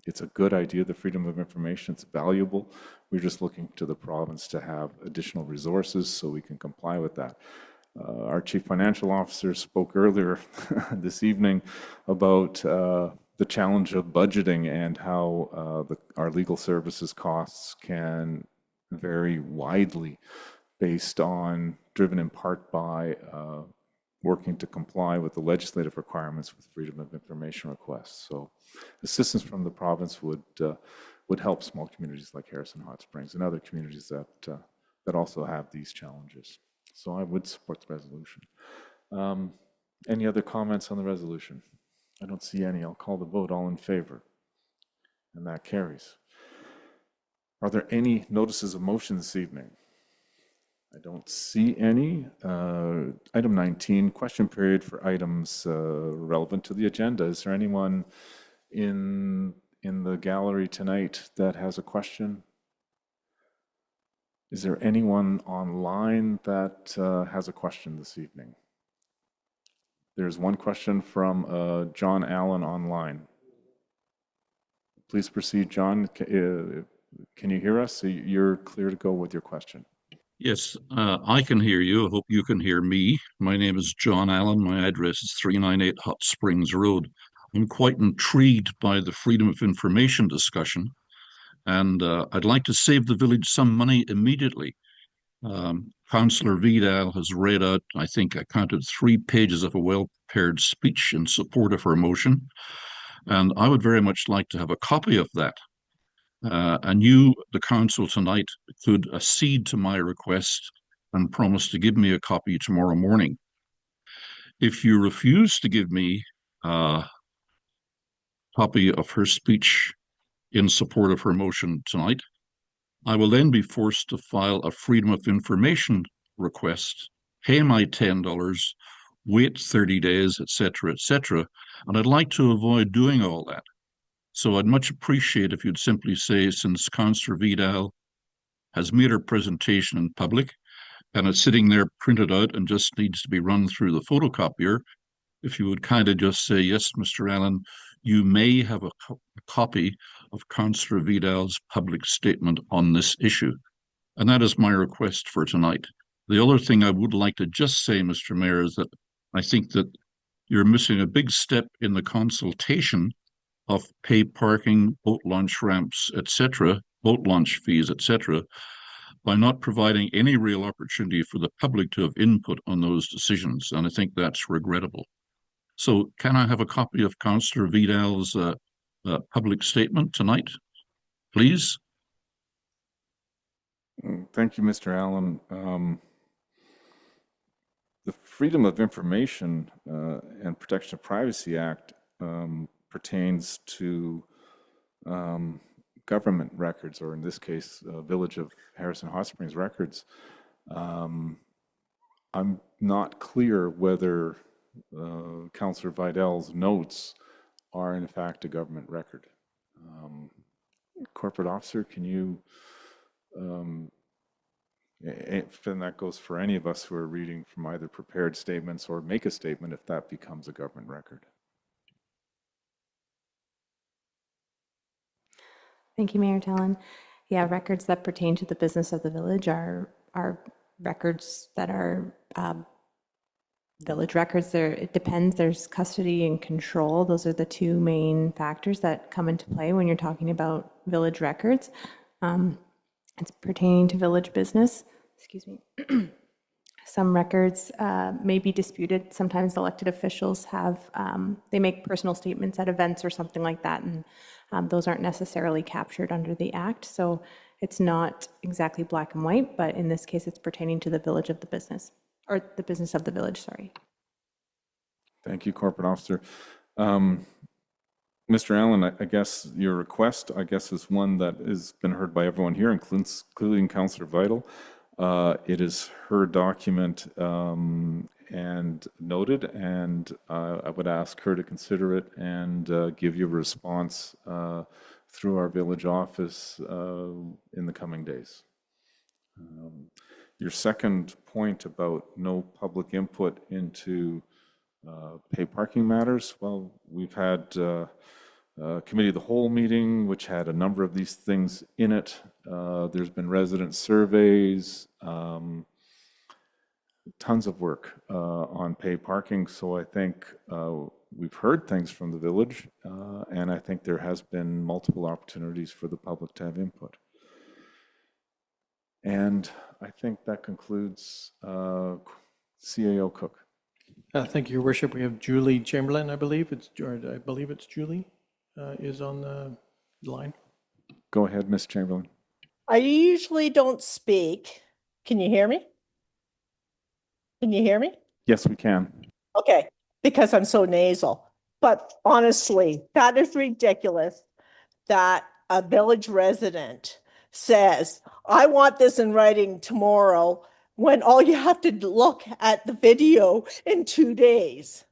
It's a good idea, the freedom of information. It's valuable. We're just looking to the province to have additional resources so we can comply with that. Our Chief Financial Officer spoke earlier this evening about the challenge of budgeting and how our legal services costs can vary widely based on, driven in part by working to comply with the legislative requirements with freedom of information requests. So assistance from the province would help small communities like Harrison Hot Springs and other communities that also have these challenges. So I would support the resolution. Any other comments on the resolution? I don't see any. I'll call the vote. All in favor? And that carries. Are there any notices of motion this evening? I don't see any. Item 19, question period for items relevant to the agenda. Is there anyone in the gallery tonight that has a question? Is there anyone online that has a question this evening? There's one question from John Allen online. Please proceed, John. Can you hear us? You're clear to go with your question. Yes, I can hear you. I hope you can hear me. My name is John Allen. My address is 398 Hot Springs Road. I'm quite intrigued by the freedom of information discussion, and I'd like to save the village some money immediately. Councillor Vidal has read out, I think I counted 3 pages of a well-prepared speech in support of her motion, and I would very much like to have a copy of that. And you, the council tonight, could accede to my request and promise to give me a copy tomorrow morning. If you refuse to give me a copy of her speech in support of her motion tonight, I will then be forced to file a freedom of information request, pay my $10, wait 30 days, etc., etc. And I'd like to avoid doing all that. So I'd much appreciate if you'd simply say, since Councillor Vidal has made her presentation in public and it's sitting there printed out and just needs to be run through the photocopier, if you would kind of just say, yes, Mr. Allen, you may have a copy of Councillor Vidal's public statement on this issue. And that is my request for tonight. The other thing I would like to just say, Mr. Mayor, is that I think that you're missing a big step in the consultation of pay parking, boat launch ramps, etc., boat launch fees, etc., by not providing any real opportunity for the public to have input on those decisions. And I think that's regrettable. So can I have a copy of Councillor Vidal's public statement tonight, please? Thank you, Mr. Allen. The Freedom of Information and Protection of Privacy Act pertains to government records, or in this case, Village of Harrison Hot Springs records. I'm not clear whether Councillor Vidal's notes are in fact a government record. Corporate officer, can you, and that goes for any of us who are reading from either prepared statements or make a statement if that becomes a government record. Thank you, Mayor Tallon. Yeah, records that pertain to the business of the village are records that are village records. It depends. There's custody and control. Those are the 2 main factors that come into play when you're talking about village records. It's pertaining to village business. Excuse me. Some records may be disputed. Sometimes elected officials have, they make personal statements at events or something like that, and those aren't necessarily captured under the Act. So it's not exactly black and white, but in this case, it's pertaining to the village of the business, or the business of the village, sorry. Thank you, Corporate Officer. Mr. Allen, I guess your request, is one that has been heard by everyone here, including Councillor Vidal. It is her document and noted, and I would ask her to consider it and give you a response through our village office in the coming days. Your second point about no public input into pay parking matters, well, we've had Committee of the Whole meeting, which had a number of these things in it. There's been resident surveys, tons of work on pay parking. So I think we've heard things from the village, and I think there has been multiple opportunities for the public to have input. And I think that concludes CAO Cook. Thank you, Your Worship. We have Julie Chamberlain, I believe. I believe it's Julie is on the line. Go ahead, Ms. Chamberlain. I usually don't speak. Can you hear me? Can you hear me? Yes, we can. Okay, because I'm so nasal. But honestly, that is ridiculous that a village resident says, I want this in writing tomorrow, when all you have to look at the video in 2 days.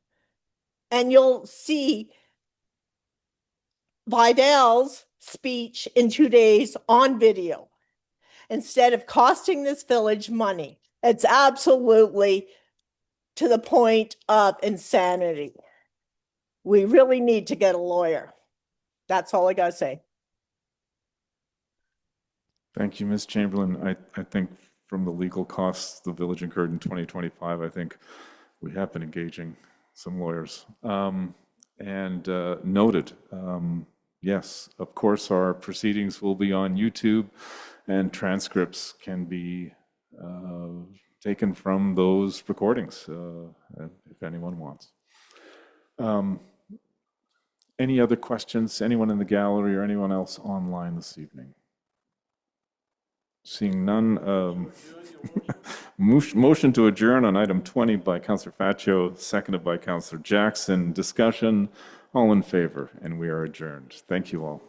And you'll see Vidal's speech in 2 days on video, instead of costing this village money. It's absolutely to the point of insanity. We really need to get a lawyer. That's all I gotta say. Thank you, Ms. Chamberlain. I think from the legal costs the village incurred in 2025, I think we have been engaging some lawyers. Noted. Yes, of course, our proceedings will be on YouTube, and transcripts can be taken from those recordings if anyone wants. Any other questions? Anyone in the gallery or anyone else online this evening? Seeing none, motion to adjourn on item 20 by Councillor Faccio, seconded by Councillor Jackson. Discussion, all in favor, and we are adjourned. Thank you all.